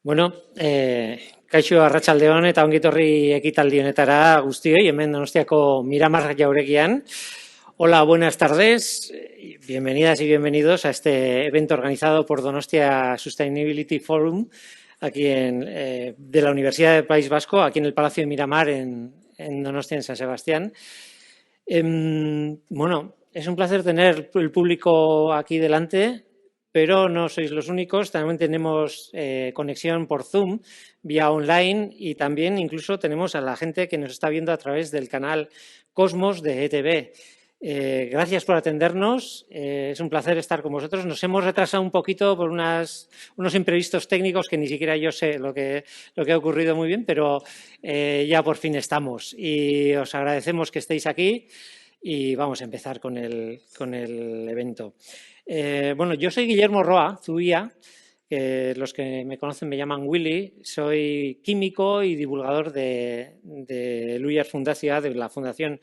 Bueno, kaixo arratsaldeon eta ongi etorri ekitaldi honetara guztioi, hemen Donostiako Miramar Jauregian. Hola, buenas tardes, bienvenidas y bienvenidos a este evento organizado por Donostia Sustainability Forum, aquí de la Universidad del País Vasco, aquí en el Palacio de Miramar, en Donostia, en San Sebastián. Bueno, es un placer tener el público aquí delante, pero no sois los únicos, también tenemos conexión por Zoom, vía online, y también incluso tenemos a la gente que nos está viendo a través del canal Cosmos de ETV. Gracias por atendernos, es un placer estar con vosotros. Nos hemos retrasado un poquito por unos imprevistos técnicos que ni siquiera yo sé lo que ha ocurrido muy bien, pero ya por fin estamos y os agradecemos que estéis aquí y vamos a empezar con el evento. Bueno, yo soy Guillermo Roa Zubia, los que me conocen me llaman Willy, soy químico y divulgador de Eluyar Fundazioa, de la Fundación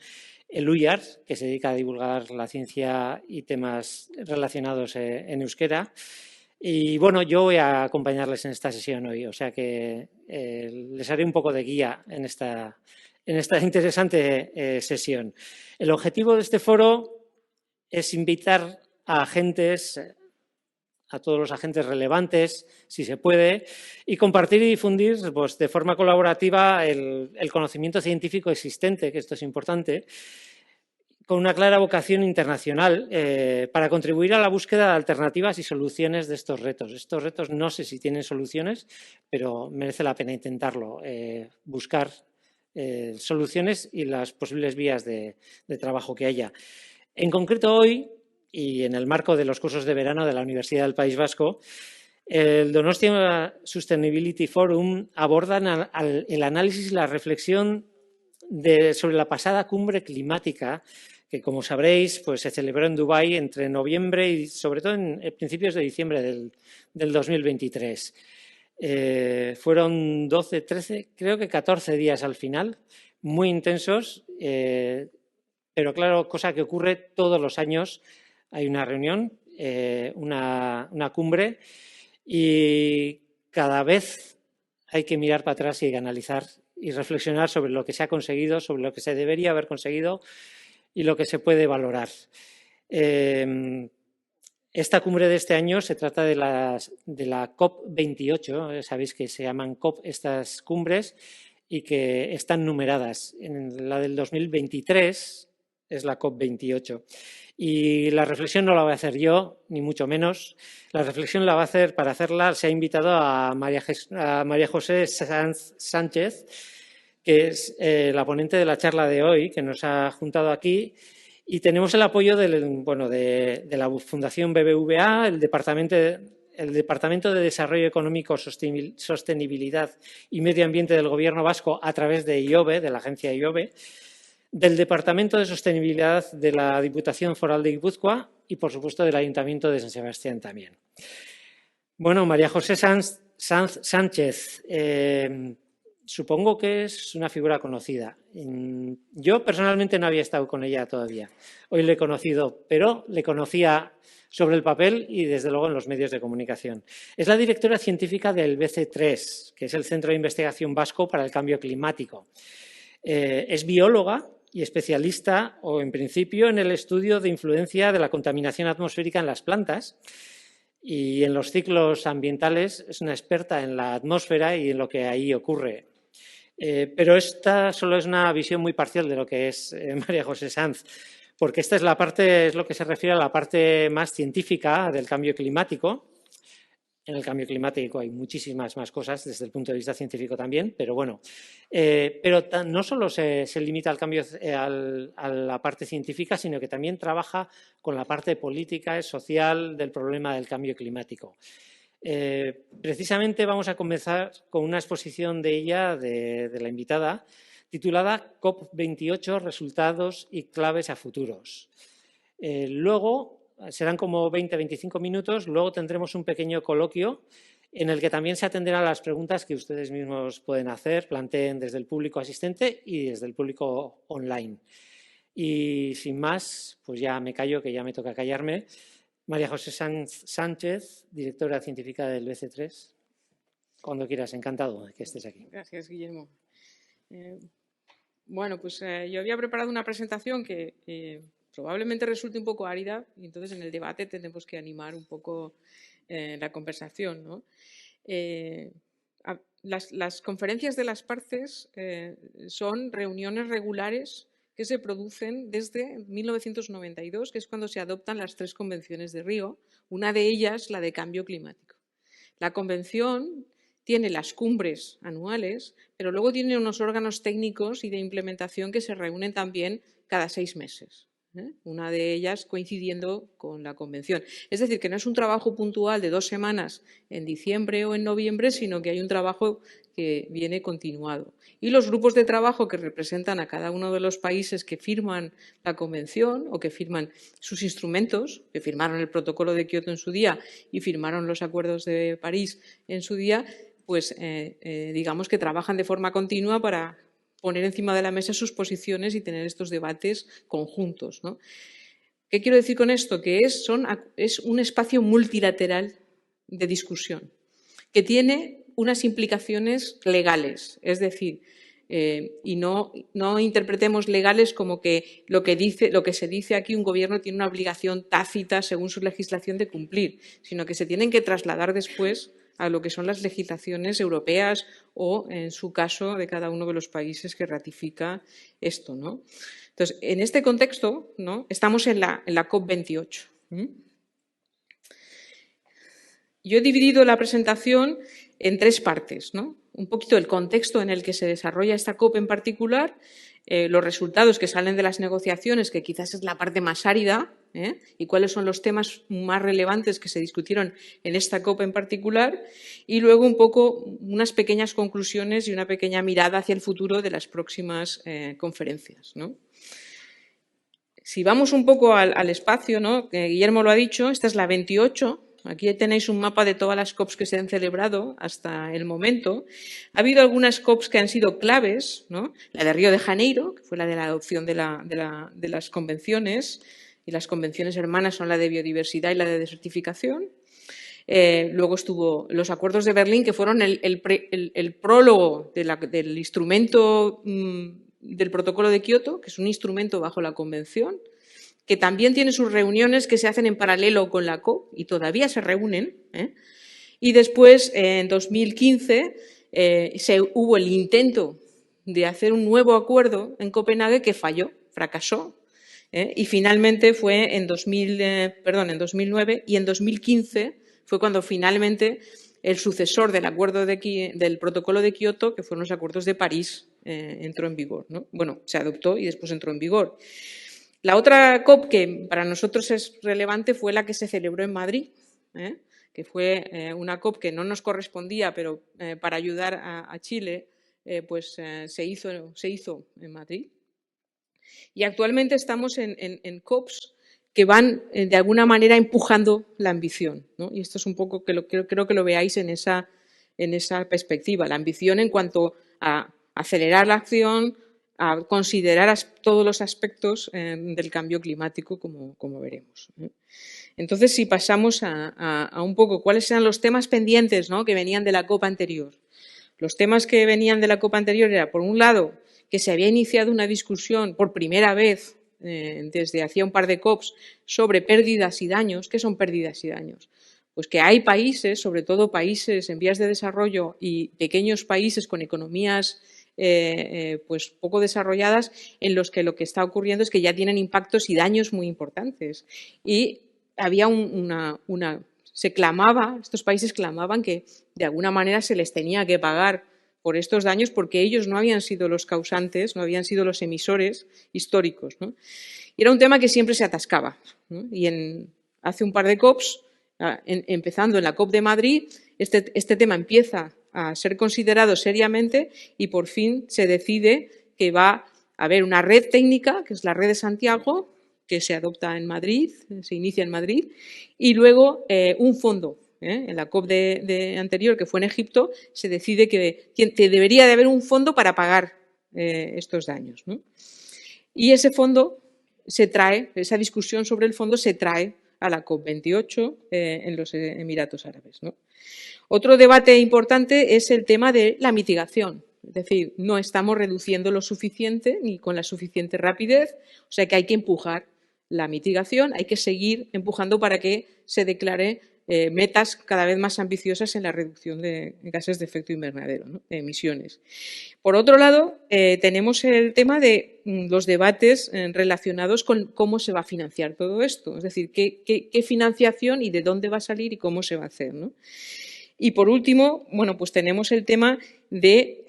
Eluyar, que se dedica a divulgar la ciencia y temas relacionados en euskera. Y bueno, yo voy a acompañarles en esta sesión hoy, o sea que les haré un poco de guía en esta interesante sesión. El objetivo de este foro es invitar a agentes, a todos los agentes relevantes, si se puede, y compartir y difundir pues, de forma colaborativa el conocimiento científico existente, que esto es importante, con una clara vocación internacional para contribuir a la búsqueda de alternativas y soluciones de estos retos. Estos retos no sé si tienen soluciones, pero merece la pena intentarlo, buscar soluciones y las posibles vías de trabajo que haya. En concreto hoy, y en el marco de los cursos de verano de la Universidad del País Vasco, el Donostia Sustainability Forum aborda el análisis y la reflexión sobre la pasada cumbre climática que, como sabréis, pues se celebró en Dubái entre noviembre y, sobre todo, en principios de diciembre del 2023. Fueron 12, 13, creo que 14 días al final, muy intensos, pero claro, cosa que ocurre todos los años. Hay una reunión, una cumbre, y cada vez hay que mirar para atrás y analizar y reflexionar sobre lo que se ha conseguido, sobre lo que se debería haber conseguido y lo que se puede valorar. Esta cumbre de este año se trata de la COP28, sabéis que se llaman COP estas cumbres y que están numeradas. En la del 2023 es la COP28. Y la reflexión no la voy a hacer yo, ni mucho menos. La reflexión la va a hacer, para hacerla, se ha invitado a María José Sanz Sánchez, que es la ponente de la charla de hoy, que nos ha juntado aquí. Y tenemos el apoyo de la Fundación BBVA, el Departamento de Desarrollo Económico, Sostenibilidad y Medio Ambiente del Gobierno Vasco a través de IOBE, de la agencia IOBE, del Departamento de Sostenibilidad de la Diputación Foral de Guipúzcoa y, por supuesto, del Ayuntamiento de San Sebastián también. Bueno, María José Sanz Sánchez, supongo que es una figura conocida. Yo personalmente no había estado con ella todavía. Hoy le he conocido, pero le conocía sobre el papel y, desde luego, en los medios de comunicación. Es la directora científica del BC3, que es el Centro de Investigación Vasco para el Cambio Climático. Es bióloga y especialista, o en principio, en el estudio de influencia de la contaminación atmosférica en las plantas, y en los ciclos ambientales es una experta en la atmósfera y en lo que ahí ocurre. Pero esta solo es una visión muy parcial de lo que es María José Sanz, porque esta es lo que se refiere a la parte más científica del cambio climático. En el cambio climático hay muchísimas más cosas desde el punto de vista científico también, pero bueno, pero no solo se limita al cambio, a la parte científica, sino que también trabaja con la parte política y social del problema del cambio climático. Precisamente vamos a comenzar con una exposición de ella, de la invitada, titulada COP28, resultados y claves a futuros. Luego serán como 20-25 minutos, luego tendremos un pequeño coloquio en el que también se atenderán a las preguntas que ustedes mismos pueden hacer, planteen desde el público asistente y desde el público online. Y sin más, pues ya me callo, que ya me toca callarme. María José Sánchez, directora científica del BC3. Cuando quieras, encantado de que estés aquí. Gracias, Guillermo. Bueno, pues yo había preparado una presentación que probablemente resulte un poco árida y entonces en el debate tenemos que animar un poco la conversación, ¿no? Las conferencias de las partes son reuniones regulares que se producen desde 1992, que es cuando se adoptan las 3 convenciones de Río, una de ellas la de cambio climático. La convención tiene las cumbres anuales, pero luego tiene unos órganos técnicos y de implementación que se reúnen también cada 6 meses. Una de ellas coincidiendo con la convención. Es decir, que no es un trabajo puntual de 2 semanas en diciembre o en noviembre, sino que hay un trabajo que viene continuado. Y los grupos de trabajo que representan a cada uno de los países que firman la convención o que firman sus instrumentos, que firmaron el protocolo de Kioto en su día y firmaron los acuerdos de París en su día, pues digamos que trabajan de forma continua para poner encima de la mesa sus posiciones y tener estos debates conjuntos, ¿no? ¿Qué quiero decir con esto? Que es un espacio multilateral de discusión que tiene unas implicaciones legales, es decir, y no interpretemos legales como que lo que se dice aquí un gobierno tiene una obligación tácita según su legislación de cumplir, sino que se tienen que trasladar después a lo que son las legislaciones europeas o, en su caso, de cada uno de los países que ratifica esto, ¿no? Entonces, en este contexto, ¿no?, estamos en la COP28. Yo he dividido la presentación en 3 partes, ¿no? Un poquito el contexto en el que se desarrolla esta COP en particular, los resultados que salen de las negociaciones, que quizás es la parte más árida, y cuáles son los temas más relevantes que se discutieron en esta COP en particular, y luego un poco unas pequeñas conclusiones y una pequeña mirada hacia el futuro de las próximas conferencias, ¿no? Si vamos un poco al espacio, ¿no?, que Guillermo lo ha dicho, esta es la 28. Aquí tenéis un mapa de todas las COPs que se han celebrado hasta el momento. Ha habido algunas COPs que han sido claves, ¿no? La de Río de Janeiro, que fue la de la adopción de las convenciones, y las convenciones hermanas son la de biodiversidad y la de desertificación. Luego estuvo los acuerdos de Berlín, que fueron el prólogo del instrumento del protocolo de Kioto, que es un instrumento bajo la convención, que también tiene sus reuniones que se hacen en paralelo con la COP y todavía se reúnen. Y después, en 2015, hubo el intento de hacer un nuevo acuerdo en Copenhague que falló, fracasó. Y finalmente fue en 2009 y en 2015 fue cuando finalmente el sucesor del acuerdo del protocolo de Kioto, que fueron los acuerdos de París, entró en vigor, ¿no? Bueno, se adoptó y después entró en vigor. La otra COP que para nosotros es relevante fue la que se celebró en Madrid, que fue una COP que no nos correspondía, pero para ayudar a Chile pues se hizo en Madrid. Y actualmente estamos en COPs que van de alguna manera empujando la ambición, ¿no? Y esto es un poco creo que lo veáis en esa perspectiva, la ambición en cuanto a acelerar la acción, a considerar todos los aspectos del cambio climático, como veremos. Entonces, si pasamos a un poco cuáles eran los temas pendientes, ¿no?, que venían de la COP anterior. Los temas que venían de la COP anterior era, por un lado, que se había iniciado una discusión por primera vez desde hacía un par de COPs sobre pérdidas y daños. ¿Qué son pérdidas y daños? Pues que hay países, sobre todo países en vías de desarrollo y pequeños países con economías pues poco desarrolladas, en los que lo que está ocurriendo es que ya tienen impactos y daños muy importantes. Y había estos países clamaban que de alguna manera se les tenía que pagar por estos daños porque ellos no habían sido los causantes, no habían sido los emisores históricos, ¿no? Y era un tema que siempre se atascaba, ¿no? Y hace un par de COPs, empezando en la COP de Madrid, este tema empieza a ser considerado seriamente y por fin se decide que va a haber una red técnica, que es la red de Santiago, que se adopta en Madrid, se inicia en Madrid, y luego un fondo. En la COP anterior, que fue en Egipto, se decide que debería de haber un fondo para pagar estos daños, ¿no? Y ese fondo esa discusión sobre el fondo se trae a la COP28 en los Emiratos Árabes, ¿no? Otro debate importante es el tema de la mitigación. Es decir, no estamos reduciendo lo suficiente ni con la suficiente rapidez, o sea que hay que empujar la mitigación, hay que seguir empujando para que se declare metas cada vez más ambiciosas en la reducción de gases de efecto invernadero, ¿no? De emisiones. Por otro lado, tenemos el tema de los debates relacionados con cómo se va a financiar todo esto, es decir, qué financiación y de dónde va a salir y cómo se va a hacer, ¿no? Y por último, bueno, pues tenemos el tema de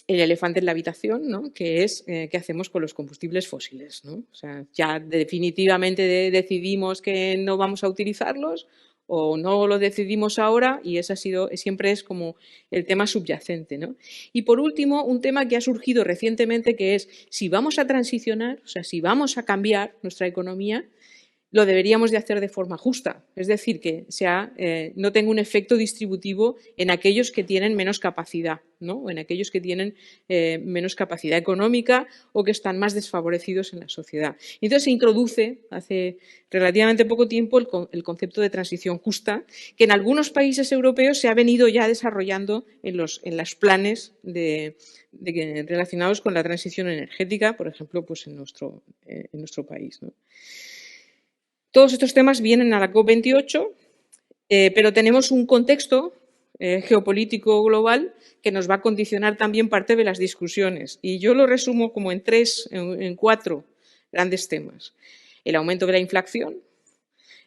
el elefante en la habitación, ¿no? Que es qué hacemos con los combustibles fósiles, ¿no? O sea, ya definitivamente decidimos que no vamos a utilizarlos o no lo decidimos ahora y ese siempre es como el tema subyacente, ¿no? Y por último, un tema que ha surgido recientemente que es si vamos a transicionar, o sea, si vamos a cambiar nuestra economía, lo deberíamos de hacer de forma justa, es decir, que no tenga un efecto distributivo en aquellos que tienen menos capacidad, ¿no? O en aquellos que tienen menos capacidad económica o que están más desfavorecidos en la sociedad. Entonces se introduce hace relativamente poco tiempo el concepto de transición justa, que en algunos países europeos se ha venido ya desarrollando en los planes relacionados con la transición energética, por ejemplo, pues en nuestro país, ¿no? Todos estos temas vienen a la COP28, pero tenemos un contexto geopolítico global que nos va a condicionar también parte de las discusiones. Y yo lo resumo como en cuatro grandes temas. El aumento de la inflación,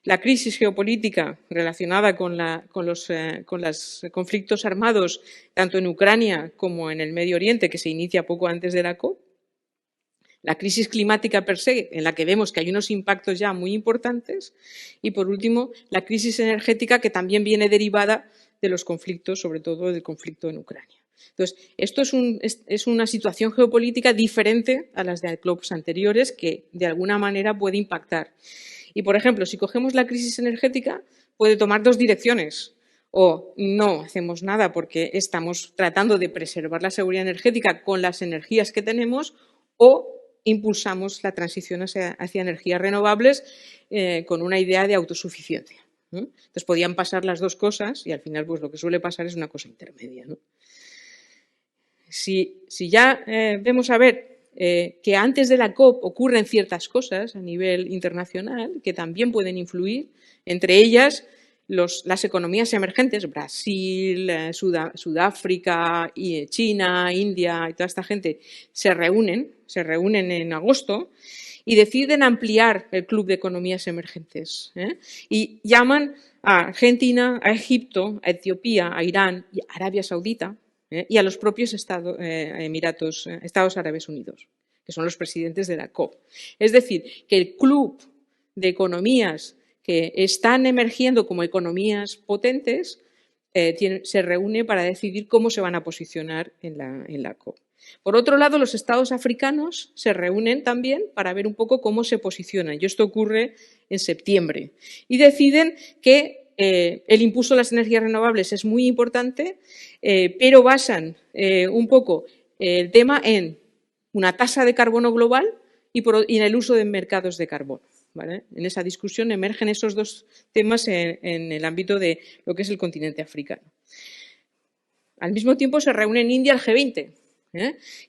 la crisis geopolítica relacionada con los conflictos armados, tanto en Ucrania como en el Medio Oriente, que se inicia poco antes de la COP, la crisis climática per se, en la que vemos que hay unos impactos ya muy importantes, y por último, la crisis energética que también viene derivada de los conflictos, sobre todo del conflicto en Ucrania. Entonces, esto es una situación geopolítica diferente a las de COPs anteriores que de alguna manera puede impactar. Y, por ejemplo, si cogemos la crisis energética, puede tomar dos direcciones. O no hacemos nada porque estamos tratando de preservar la seguridad energética con las energías que tenemos, o impulsamos la transición hacia energías renovables con una idea de autosuficiencia, ¿no? Entonces podían pasar las dos cosas y al final pues lo que suele pasar es una cosa intermedia, ¿no? Si ya vemos a ver que antes de la COP ocurren ciertas cosas a nivel internacional que también pueden influir, entre ellas las economías emergentes, Brasil, Sudáfrica, China, India y toda esta gente se reúnen en agosto y deciden ampliar el club de economías emergentes, y llaman a Argentina, a Egipto, a Etiopía, a Irán y a Arabia Saudita y a los propios Estados Árabes Unidos, que son los presidentes de la COP. Es decir, que el club de economías que están emergiendo como economías potentes se reúne para decidir cómo se van a posicionar en la COP. Por otro lado, los estados africanos se reúnen también para ver un poco cómo se posicionan. Y esto ocurre en septiembre. Y deciden que el impulso de las energías renovables es muy importante, pero basan un poco el tema en una tasa de carbono global y en el uso de mercados de carbono, ¿vale? En esa discusión emergen esos dos temas en el ámbito de lo que es el continente africano. Al mismo tiempo se reúne en India el G20,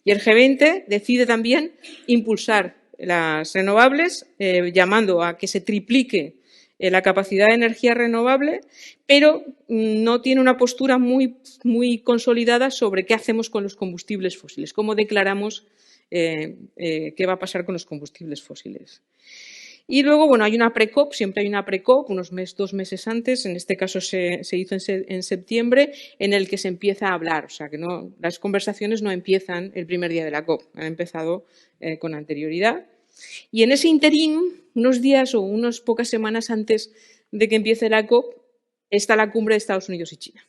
y el G20 decide también impulsar las renovables, llamando a que se triplique la capacidad de energía renovable, pero no tiene una postura muy, muy consolidada sobre qué hacemos con los combustibles fósiles, cómo declaramos qué va a pasar con los combustibles fósiles. Y luego, bueno, hay una pre-COP, siempre hay una pre-COP, 2 meses antes, en este caso se hizo en septiembre, en el que se empieza a hablar, o sea que las conversaciones no empiezan el primer día de la COP, han empezado con anterioridad. Y en ese interín, unos días o unas pocas semanas antes de que empiece la COP, está la cumbre de Estados Unidos y China.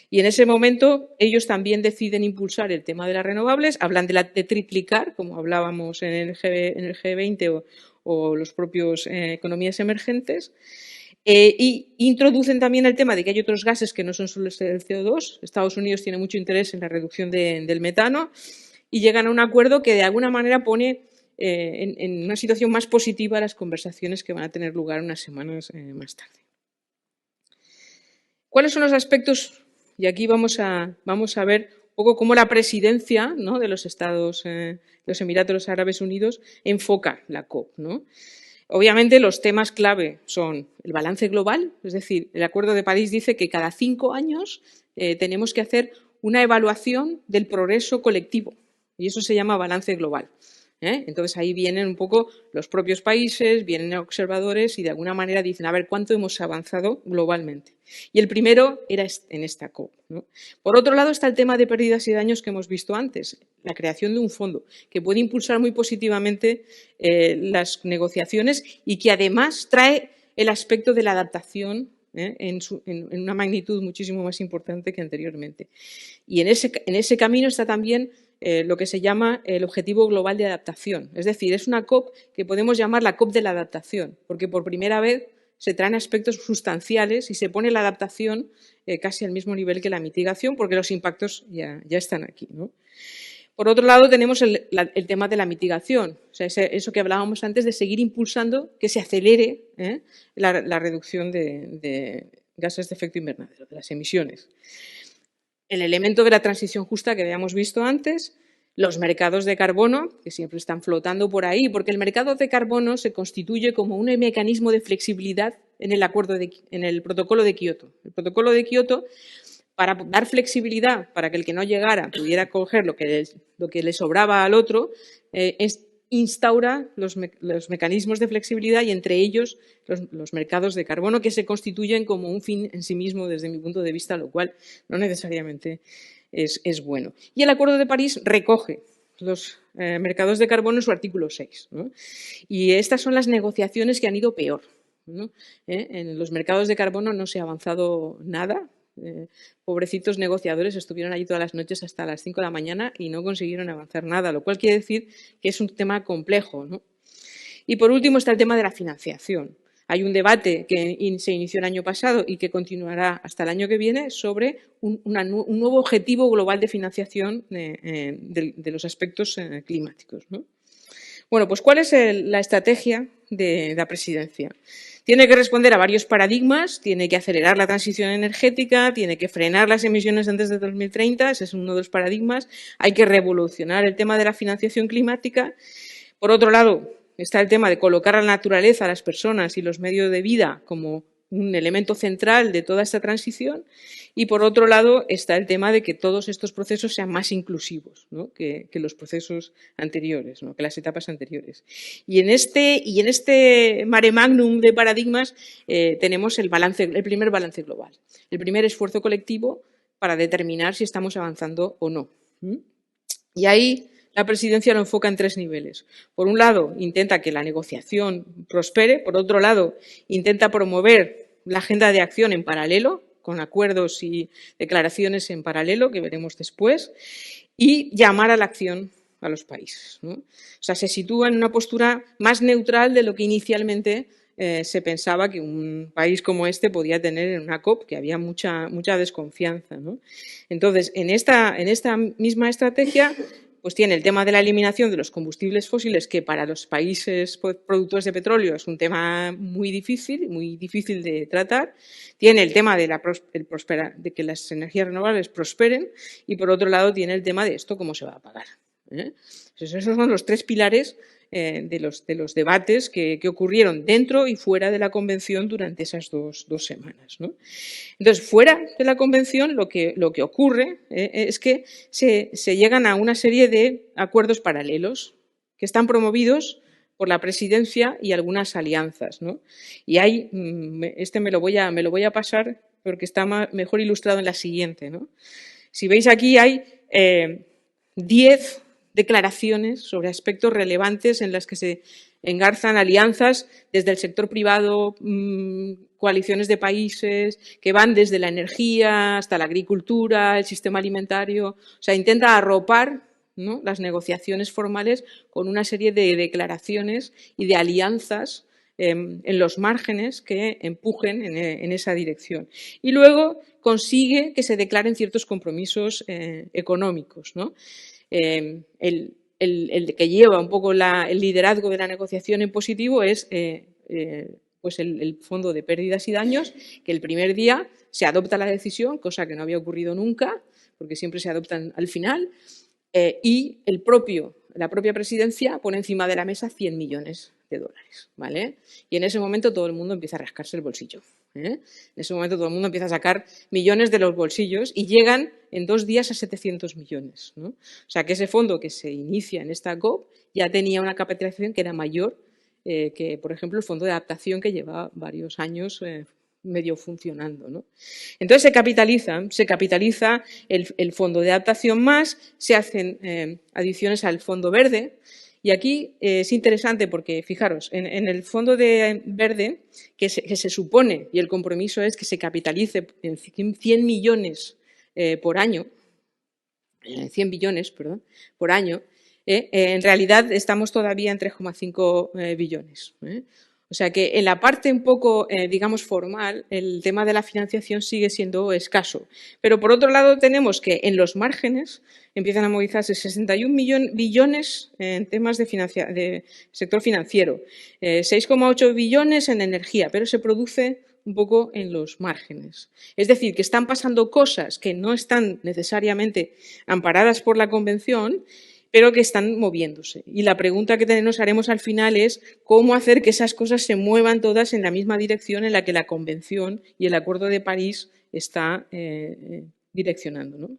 Y en ese momento ellos también deciden impulsar el tema de las renovables, hablan de triplicar, como hablábamos en el G20 o los propios economías emergentes, y introducen también el tema de que hay otros gases que no son solo el CO2. Estados Unidos tiene mucho interés en la reducción del metano y llegan a un acuerdo que de alguna manera pone en una situación más positiva las conversaciones que van a tener lugar unas semanas más tarde. ¿Cuáles son los aspectos? Y aquí vamos a ver un poco cómo la presidencia, ¿no?, de los los Emiratos Árabes Unidos enfoca la COP, ¿no? Obviamente los temas clave son el balance global, es decir, el Acuerdo de París dice que cada 5 años tenemos que hacer una evaluación del progreso colectivo y eso se llama balance global. Entonces ahí vienen un poco los propios países, vienen observadores y de alguna manera dicen, a ver, ¿cuánto hemos avanzado globalmente? Y el primero era en esta COP, ¿no? Por otro lado está el tema de pérdidas y daños que hemos visto antes, la creación de un fondo que puede impulsar muy positivamente las negociaciones y que además trae el aspecto de la adaptación en una magnitud muchísimo más importante que anteriormente. Y en ese camino está también lo que se llama el Objetivo Global de Adaptación. Es decir, es una COP que podemos llamar la COP de la adaptación, porque por primera vez se traen aspectos sustanciales y se pone la adaptación casi al mismo nivel que la mitigación, porque los impactos ya están aquí, ¿no? Por otro lado, tenemos el tema de la mitigación, o sea, eso que hablábamos antes de seguir impulsando que se acelere la reducción de gases de efecto invernadero, de las emisiones. El elemento de la transición justa que habíamos visto antes, los mercados de carbono, que siempre están flotando por ahí, porque el mercado de carbono se constituye como un mecanismo de flexibilidad en el protocolo de Kioto. El protocolo de Kioto, para dar flexibilidad, para que el que no llegara pudiera coger lo que le sobraba al otro, instaura los mecanismos de flexibilidad y entre ellos los mercados de carbono que se constituyen como un fin en sí mismo desde mi punto de vista, lo cual no necesariamente es bueno. Y el Acuerdo de París recoge los mercados de carbono en su artículo 6, ¿no? Y estas son las negociaciones que han ido peor, ¿no? En los mercados de carbono no se ha avanzado nada. Pobrecitos negociadores estuvieron allí todas las noches hasta las 5 de la mañana y no consiguieron avanzar nada, lo cual quiere decir que es un tema complejo, ¿no? Y por último está el tema de la financiación. Hay un debate que se inició el año pasado y que continuará hasta el año que viene sobre un nuevo objetivo global de financiación de los aspectos climáticos, ¿no? Bueno, pues ¿cuál es la estrategia de la presidencia? Tiene que responder a varios paradigmas, tiene que acelerar la transición energética, tiene que frenar las emisiones antes de 2030, ese es uno de los paradigmas, hay que revolucionar el tema de la financiación climática. Por otro lado, está el tema de colocar a la naturaleza, a las personas y los medios de vida como un elemento central de toda esta transición. Y por otro lado está el tema de que todos estos procesos sean más inclusivos, ¿no?, que los procesos anteriores, ¿no?, que las etapas anteriores. Y en este mare magnum de paradigmas tenemos el primer balance global, el primer esfuerzo colectivo para determinar si estamos avanzando o no. Y ahí la presidencia lo enfoca en 3 niveles. Por un lado, intenta que la negociación prospere. Por otro lado, intenta promover la agenda de acción en paralelo, con acuerdos y declaraciones en paralelo, que veremos después, y llamar a la acción a los países, ¿no? O sea, se sitúa en una postura más neutral de lo que inicialmente se pensaba que un país como este podía tener en una COP, que había mucha desconfianza, ¿no? Entonces, en esta misma estrategia, pues tiene el tema de la eliminación de los combustibles fósiles, que para los países productores de petróleo es un tema muy difícil de tratar. Tiene el tema de que las energías renovables prosperen y, por otro lado, tiene el tema de esto cómo se va a pagar. Entonces, esos son los 3 pilares de los debates que ocurrieron dentro y fuera de la convención durante esas dos semanas, ¿no? Entonces, fuera de la convención lo que ocurre es que se llegan a una serie de acuerdos paralelos que están promovidos por la presidencia y algunas alianzas, ¿no? Y hay, me lo voy a pasar porque está mejor ilustrado en la siguiente, ¿no? Si veis aquí hay 10 declaraciones sobre aspectos relevantes en las que se engarzan alianzas desde el sector privado, coaliciones de países que van desde la energía hasta la agricultura, el sistema alimentario. O sea, intenta arropar, ¿no?, las negociaciones formales con una serie de declaraciones y de alianzas en los márgenes que empujen en esa dirección. Y luego consigue que se declaren ciertos compromisos económicos, ¿no? El el que lleva un poco el liderazgo de la negociación en positivo es pues el Fondo de Pérdidas y Daños, que el primer día se adopta la decisión, cosa que no había ocurrido nunca, porque siempre se adoptan al final, y la propia presidencia pone encima de la mesa 100 millones de dólares, ¿vale? Y en ese momento todo el mundo empieza a rascarse el bolsillo, ¿eh? En ese momento todo el mundo empieza a sacar millones de los bolsillos y llegan en 2 días a 700 millones, ¿no? O sea que ese fondo que se inicia en esta COP ya tenía una capitalización que era mayor que, por ejemplo, el fondo de adaptación que lleva varios años medio funcionando, ¿no? Entonces se capitaliza el fondo de adaptación más, se hacen adiciones al fondo verde. Y aquí es interesante porque, fijaros, en el fondo de verde, que se supone, y el compromiso es que se capitalice en 100 millones por año, 100 billones, perdón, por año, en realidad estamos todavía en 3,5 billones. O sea que en la parte un poco, digamos, formal, el tema de la financiación sigue siendo escaso. Pero por otro lado tenemos que en los márgenes empiezan a movilizarse 61 billones en temas de sector financiero, 6,8 billones en energía, pero se produce un poco en los márgenes. Es decir, que están pasando cosas que no están necesariamente amparadas por la Convención, pero que están moviéndose. Y la pregunta que nos haremos al final es cómo hacer que esas cosas se muevan todas en la misma dirección en la que la Convención y el Acuerdo de París está direccionando, ¿no?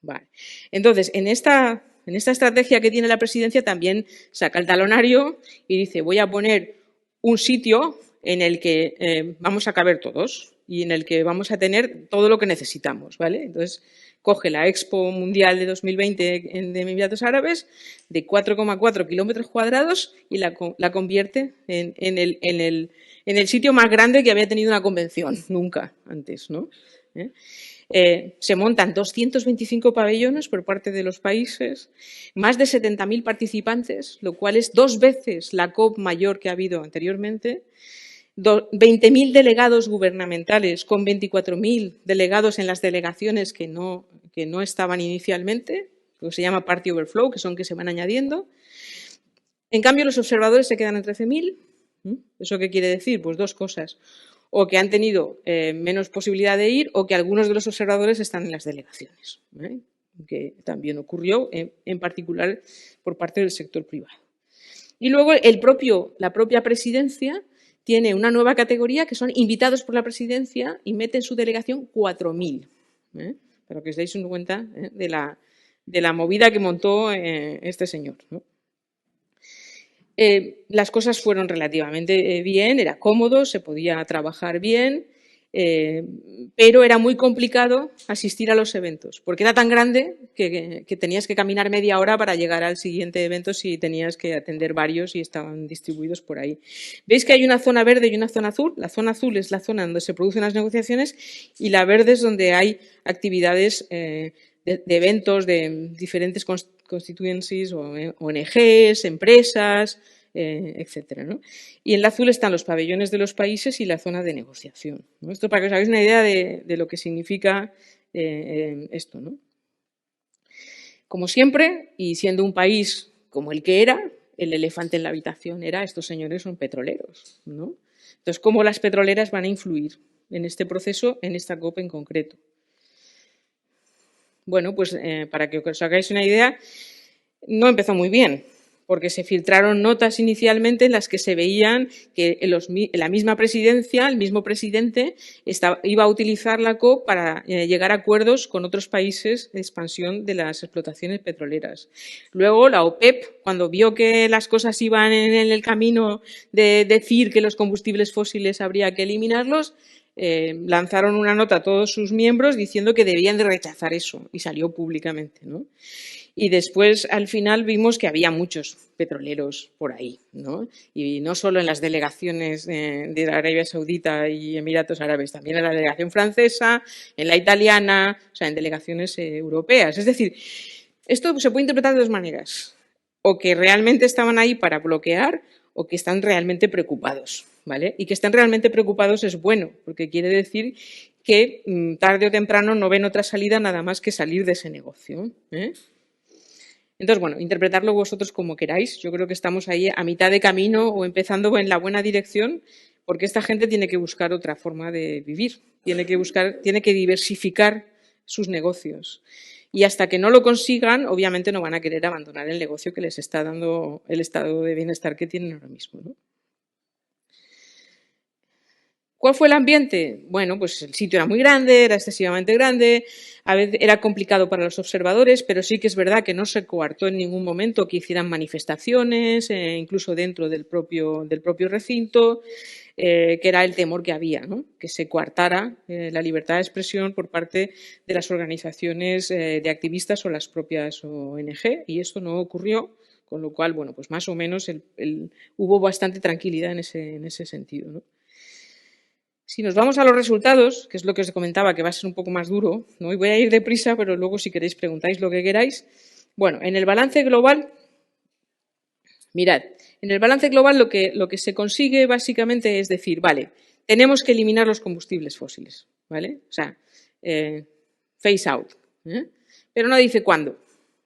Vale. Entonces, en esta estrategia que tiene la presidencia también saca el talonario y dice, voy a poner un sitio en el que vamos a caber todos y en el que vamos a tener todo lo que necesitamos, ¿vale? Entonces, coge la Expo Mundial de 2020 de Emiratos Árabes de 4,4 kilómetros cuadrados y la convierte en el sitio más grande que había tenido una convención, nunca antes, ¿no? Se montan 225 pabellones por parte de los países, más de 70.000 participantes, lo cual es 2 veces la COP mayor que ha habido anteriormente, 20.000 delegados gubernamentales con 24.000 delegados en las delegaciones que no estaban inicialmente, lo que se llama Party Overflow, que son que se van añadiendo. En cambio, los observadores se quedan en 13.000. ¿Eso qué quiere decir? Pues 2 cosas. O que han tenido menos posibilidad de ir o que algunos de los observadores están en las delegaciones, ¿eh? Que también ocurrió en particular por parte del sector privado. Y luego la propia presidencia tiene una nueva categoría que son invitados por la presidencia y mete en su delegación 4.000. Para que os deis cuenta de la movida que montó este señor, ¿no? Las cosas fueron relativamente bien, era cómodo, se podía trabajar bien, pero era muy complicado asistir a los eventos, porque era tan grande que tenías que caminar media hora para llegar al siguiente evento si tenías que atender varios y estaban distribuidos por ahí. Veis que hay una zona verde y una zona azul. La zona azul es la zona donde se producen las negociaciones y la verde es donde hay actividades de eventos de diferentes constituencies, ONGs, empresas, etcétera, ¿no? Y en el azul están los pabellones de los países y la zona de negociación, ¿no? Esto para que os hagáis una idea de lo que significa esto, ¿no? Como siempre, y siendo un país como el que era, el elefante en la habitación era estos señores son petroleros, ¿no? Entonces, ¿cómo las petroleras van a influir en este proceso, en esta COP en concreto? Bueno, pues para que os hagáis una idea, no empezó muy bien, porque se filtraron notas inicialmente en las que se veían que la misma presidencia, el mismo presidente, iba a utilizar la COP para llegar a acuerdos con otros países de expansión de las explotaciones petroleras. Luego la OPEP, cuando vio que las cosas iban en el camino de decir que los combustibles fósiles habría que eliminarlos, lanzaron una nota a todos sus miembros diciendo que debían de rechazar eso y salió públicamente, ¿no? Y después, al final, vimos que había muchos petroleros por ahí, ¿no? Y no solo en las delegaciones de la Arabia Saudita y Emiratos Árabes, también en la delegación francesa, en la italiana, o sea, en delegaciones europeas. Es decir, esto se puede interpretar de 2 maneras. O que realmente estaban ahí para bloquear o que están realmente preocupados, ¿vale? Y que estén realmente preocupados es bueno, porque quiere decir que tarde o temprano no ven otra salida nada más que salir de ese negocio. Entonces, bueno, interpretarlo vosotros como queráis. Yo creo que estamos ahí a mitad de camino o empezando en la buena dirección, porque esta gente tiene que buscar otra forma de vivir, tiene que diversificar sus negocios. Y hasta que no lo consigan, obviamente no van a querer abandonar el negocio que les está dando el estado de bienestar que tienen ahora mismo, ¿no? ¿Cuál fue el ambiente? Bueno, pues el sitio era muy grande, era excesivamente grande, a veces era complicado para los observadores, pero sí que es verdad que no se coartó en ningún momento que hicieran manifestaciones, incluso dentro del propio recinto, que era el temor que había, ¿no? Que se coartara la libertad de expresión por parte de las organizaciones de activistas o las propias ONG, y esto no ocurrió, con lo cual, bueno, pues más o menos hubo bastante tranquilidad en ese sentido, ¿no? Si nos vamos a los resultados, que es lo que os comentaba, que va a ser un poco más duro, ¿no? Y voy a ir deprisa, pero luego si queréis preguntáis lo que queráis. Bueno, en el balance global, mirad, en el balance global lo que se consigue básicamente es decir, vale, tenemos que eliminar los combustibles fósiles, ¿vale? O sea, phase out, pero no dice cuándo,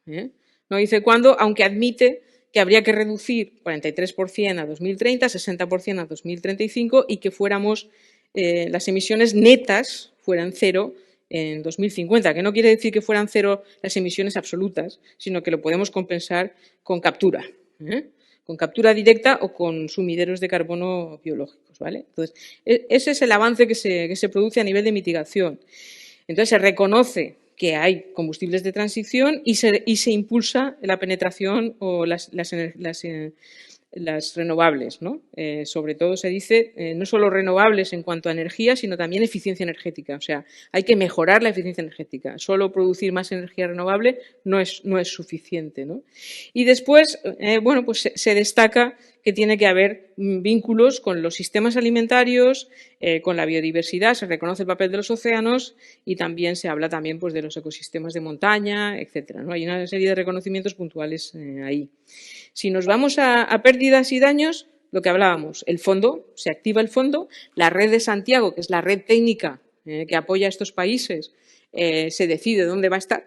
no dice cuándo, aunque admite que habría que reducir 43% a 2030, 60% a 2035 y que fuéramos las emisiones netas fueran cero en 2050, que no quiere decir que fueran cero las emisiones absolutas, sino que lo podemos compensar con captura directa o con sumideros de carbono biológicos, ¿vale? Entonces, ese es el avance que se produce a nivel de mitigación. Entonces, se reconoce que hay combustibles de transición y se impulsa la penetración o las renovables, ¿no? Sobre todo se dice no solo renovables en cuanto a energía, sino también eficiencia energética. O sea, hay que mejorar la eficiencia energética. Solo producir más energía renovable no es suficiente, ¿no? Y después, bueno, pues se destaca que tiene que haber vínculos con los sistemas alimentarios, con la biodiversidad, se reconoce el papel de los océanos y también se habla también pues, de los ecosistemas de montaña, etcétera, ¿no? Hay una serie de reconocimientos puntuales ahí. Si nos vamos a pérdidas y daños, lo que hablábamos, el fondo, se activa el fondo, la red de Santiago, que es la red técnica que apoya a estos países, se decide dónde va a estar,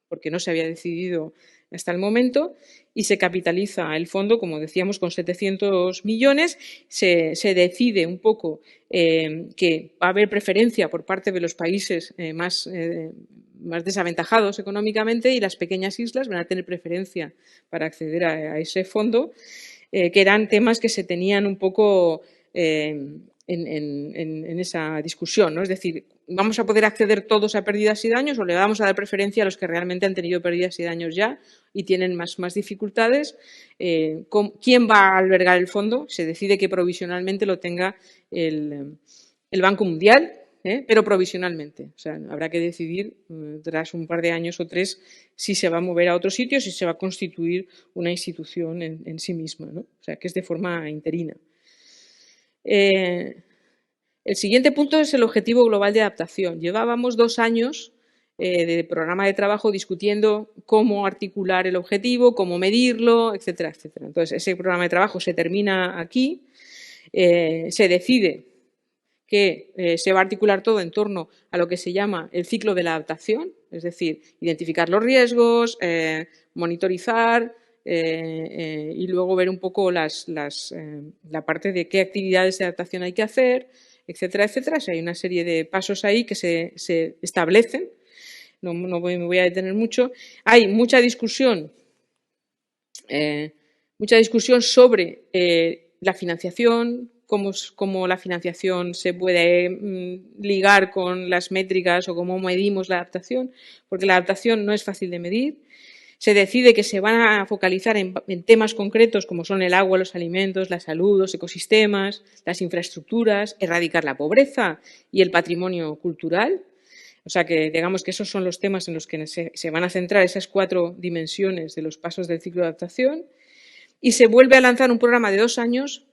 porque no se había decidido hasta el momento, y se capitaliza el fondo, como decíamos, con 700 millones, se decide un poco que va a haber preferencia por parte de los países más desaventajados económicamente y las pequeñas islas van a tener preferencia para acceder a ese fondo, que eran temas que se tenían un poco en esa discusión, ¿no? Es decir, ¿vamos a poder acceder todos a pérdidas y daños o le vamos a dar preferencia a los que realmente han tenido pérdidas y daños ya y tienen más dificultades? ¿Quién va a albergar el fondo? Se decide que provisionalmente lo tenga el Banco Mundial, pero provisionalmente. O sea, habrá que decidir tras un par de años o 3 si se va a mover a otro sitio, si se va a constituir una institución en sí misma, ¿no? O sea, que es de forma interina. El siguiente punto es el objetivo global de adaptación. Llevábamos 2 años de programa de trabajo discutiendo cómo articular el objetivo, cómo medirlo, etcétera, etcétera. Entonces, ese programa de trabajo se termina aquí, se decide que se va a articular todo en torno a lo que se llama el ciclo de la adaptación, es decir, identificar los riesgos, monitorizar y luego ver un poco la parte de qué actividades de adaptación hay que hacer, etcétera, etcétera. O sea, hay una serie de pasos ahí que se establecen, no me voy a detener mucho. Hay mucha discusión sobre la financiación, cómo la financiación se puede ligar con las métricas o cómo medimos la adaptación, porque la adaptación no es fácil de medir. Se decide que se van a focalizar en temas concretos como son el agua, los alimentos, la salud, los ecosistemas, las infraestructuras, erradicar la pobreza y el patrimonio cultural. O sea que digamos que esos son los temas en los que se van a centrar esas 4 dimensiones de los pasos del ciclo de adaptación. Y se vuelve a lanzar un programa de 2 años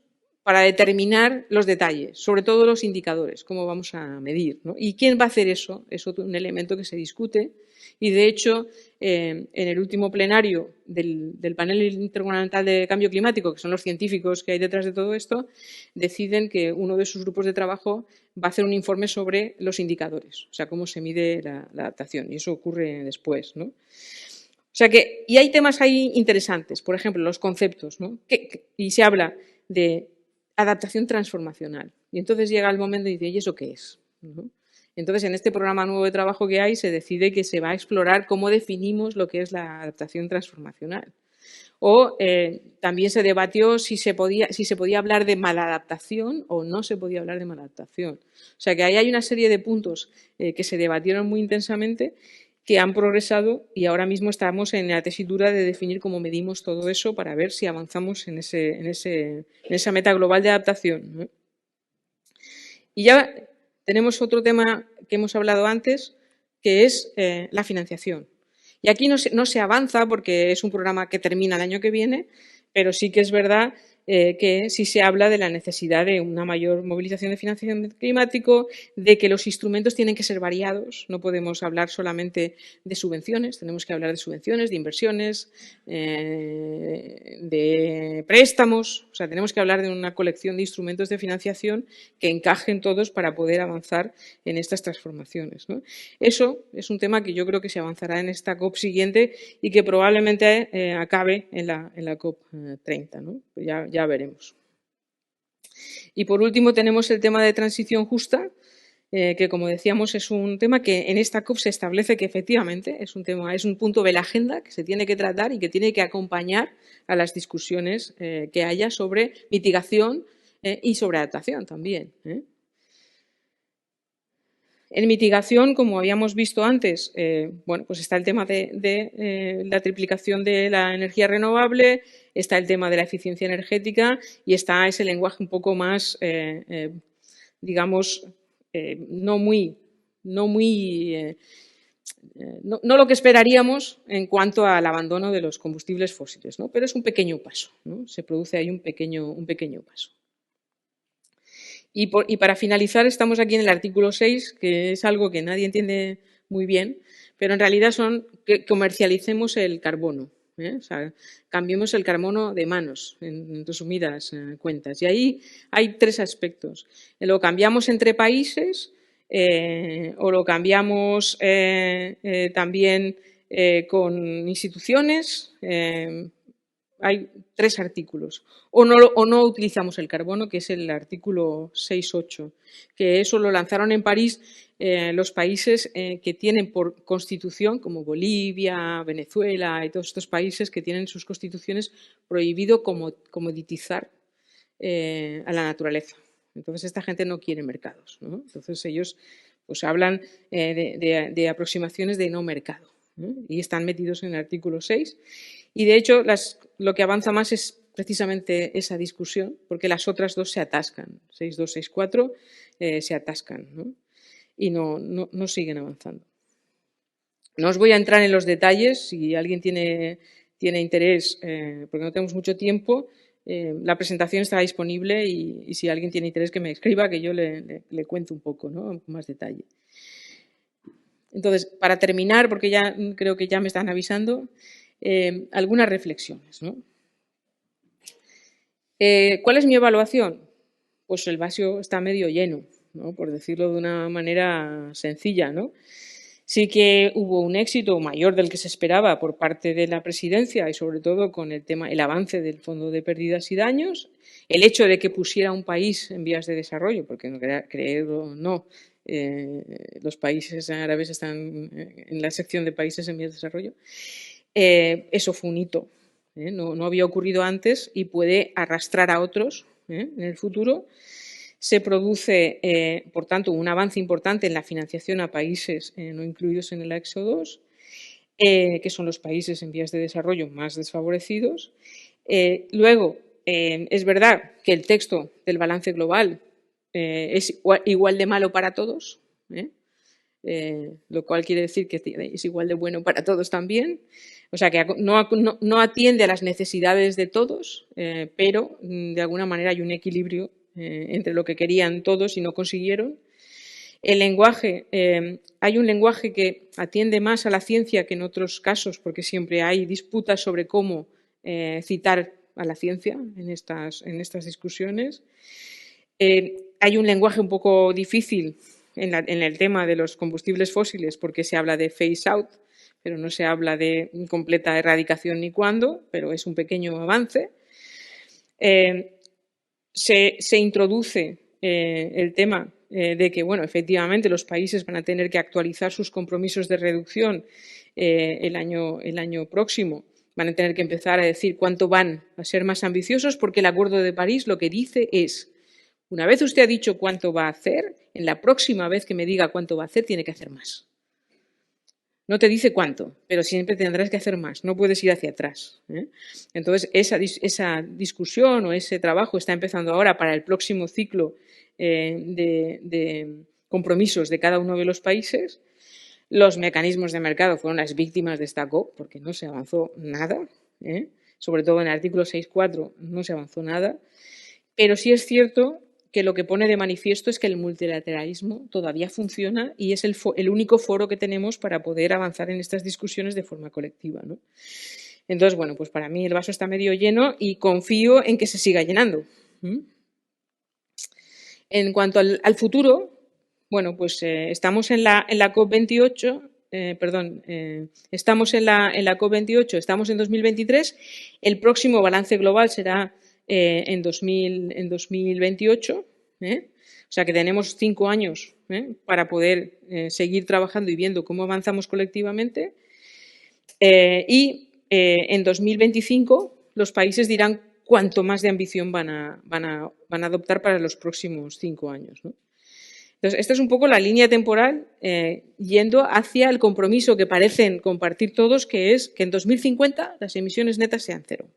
para determinar los detalles, sobre todo los indicadores, cómo vamos a medir, ¿no? ¿Y quién va a hacer eso? Es un elemento que se discute y, de hecho, en el último plenario del panel intergubernamental de cambio climático, que son los científicos que hay detrás de todo esto, deciden que uno de sus grupos de trabajo va a hacer un informe sobre los indicadores, o sea, cómo se mide la adaptación, y eso ocurre después, ¿no? O sea que, y hay temas ahí interesantes, por ejemplo, los conceptos, ¿no? Y se habla de adaptación transformacional. Y entonces llega el momento y dice, ¿y eso qué es? ¿No? Entonces, en este programa nuevo de trabajo que hay, se decide que se va a explorar cómo definimos lo que es la adaptación transformacional. O también se debatió si se podía hablar de maladaptación o no se podía hablar de maladaptación. O sea que ahí hay una serie de puntos que se debatieron muy intensamente, que han progresado y ahora mismo estamos en la tesitura de definir cómo medimos todo eso para ver si avanzamos en esa meta global de adaptación, ¿no? Y ya tenemos otro tema que hemos hablado antes, que es la financiación. Y aquí no se avanza porque es un programa que termina el año que viene, pero sí que es verdad que sí se habla de la necesidad de una mayor movilización de financiación climático, de que los instrumentos tienen que ser variados, no podemos hablar solamente de subvenciones, tenemos que hablar de subvenciones, de inversiones, de préstamos, o sea, tenemos que hablar de una colección de instrumentos de financiación que encajen todos para poder avanzar en estas transformaciones, ¿no? Eso es un tema que yo creo que se avanzará en esta COP siguiente y que probablemente acabe en la COP 30, ¿no? Ya veremos. Y por último tenemos el tema de transición justa, que como decíamos es un tema que en esta COP se establece que efectivamente es un punto de la agenda que se tiene que tratar y que tiene que acompañar a las discusiones que haya sobre mitigación y sobre adaptación también. En mitigación, como habíamos visto antes, bueno, pues está el tema de la triplicación de la energía renovable, está el tema de la eficiencia energética y está ese lenguaje un poco más, digamos, no lo que esperaríamos en cuanto al abandono de los combustibles fósiles, ¿no? Pero es un pequeño paso, ¿no? Se produce ahí un pequeño paso. Y para finalizar, estamos aquí en el artículo 6, que es algo que nadie entiende muy bien, pero en realidad son que comercialicemos el carbono, o sea, cambiemos el carbono de manos, en resumidas cuentas. Y ahí hay tres aspectos. Lo cambiamos entre países o lo cambiamos también con instituciones. Hay tres artículos. O no utilizamos el carbono, que es el artículo 6.8, que eso lo lanzaron en París los países que tienen por constitución, como Bolivia, Venezuela y todos estos países que tienen sus constituciones prohibido comoditizar a la naturaleza. Entonces esta gente no quiere mercados, ¿no? Entonces ellos pues hablan de aproximaciones de no mercado, ¿no? Y están metidos en el artículo 6. Y de hecho lo que avanza más es precisamente esa discusión, porque las otras dos se atascan, 6.2, 6.4 se atascan, ¿no? Y no siguen avanzando. No os voy a entrar en los detalles, si alguien tiene interés, porque no tenemos mucho tiempo, la presentación estará disponible y si alguien tiene interés que me escriba, que yo le cuente un poco, ¿no? Con más detalle. Entonces, para terminar, porque ya creo que ya me están avisando, algunas reflexiones, ¿no? ¿Cuál es mi evaluación? Pues el vaso está medio lleno, ¿no? Por decirlo de una manera sencilla, ¿no? Sí que hubo un éxito mayor del que se esperaba por parte de la presidencia y sobre todo con el avance del Fondo de Pérdidas y Daños, el hecho de que pusiera un país en vías de desarrollo, porque creerlo o no, los países árabes están en la sección de países en vías de desarrollo. Eso fue un hito, no había ocurrido antes y puede arrastrar a otros en el futuro. Se produce, por tanto, un avance importante en la financiación a países no incluidos en el Anexo 2, que son los países en vías de desarrollo más desfavorecidos. Luego, es verdad que el texto del balance global es igual de malo para todos, lo cual quiere decir que es igual de bueno para todos también. O sea, que no atiende a las necesidades de todos, pero de alguna manera hay un equilibrio entre lo que querían todos y no consiguieron. El lenguaje, hay un lenguaje que atiende más a la ciencia que en otros casos, porque siempre hay disputas sobre cómo citar a la ciencia en estas discusiones. Hay un lenguaje un poco difícil en el tema de los combustibles fósiles, porque se habla de phase out, pero no se habla de completa erradicación ni cuándo, pero es un pequeño avance. Se introduce el tema de que, bueno, efectivamente los países van a tener que actualizar sus compromisos de reducción el año próximo. Van a tener que empezar a decir cuánto van a ser más ambiciosos, porque el Acuerdo de París lo que dice es: una vez usted ha dicho cuánto va a hacer, en la próxima vez que me diga cuánto va a hacer, tiene que hacer más. No te dice cuánto, pero siempre tendrás que hacer más, no puedes ir hacia atrás. Entonces, esa discusión o ese trabajo está empezando ahora para el próximo ciclo de compromisos de cada uno de los países. Los mecanismos de mercado fueron las víctimas de esta COP, porque no se avanzó nada, sobre todo en el artículo 6.4 no se avanzó nada, pero sí es cierto que lo que pone de manifiesto es que el multilateralismo todavía funciona y es el único foro que tenemos para poder avanzar en estas discusiones de forma colectiva, ¿no? Entonces, bueno, pues para mí el vaso está medio lleno y confío en que se siga llenando. En cuanto al futuro, bueno, pues estamos en la COP28, estamos en la COP28, estamos en 2023, el próximo balance global será en 2028, o sea que tenemos 5 años para poder seguir trabajando y viendo cómo avanzamos colectivamente, y en 2025 los países dirán cuánto más de ambición van a adoptar para los próximos 5 años, ¿no? Entonces, esta es un poco la línea temporal yendo hacia el compromiso que parecen compartir todos, que es que en 2050 las emisiones netas sean cero.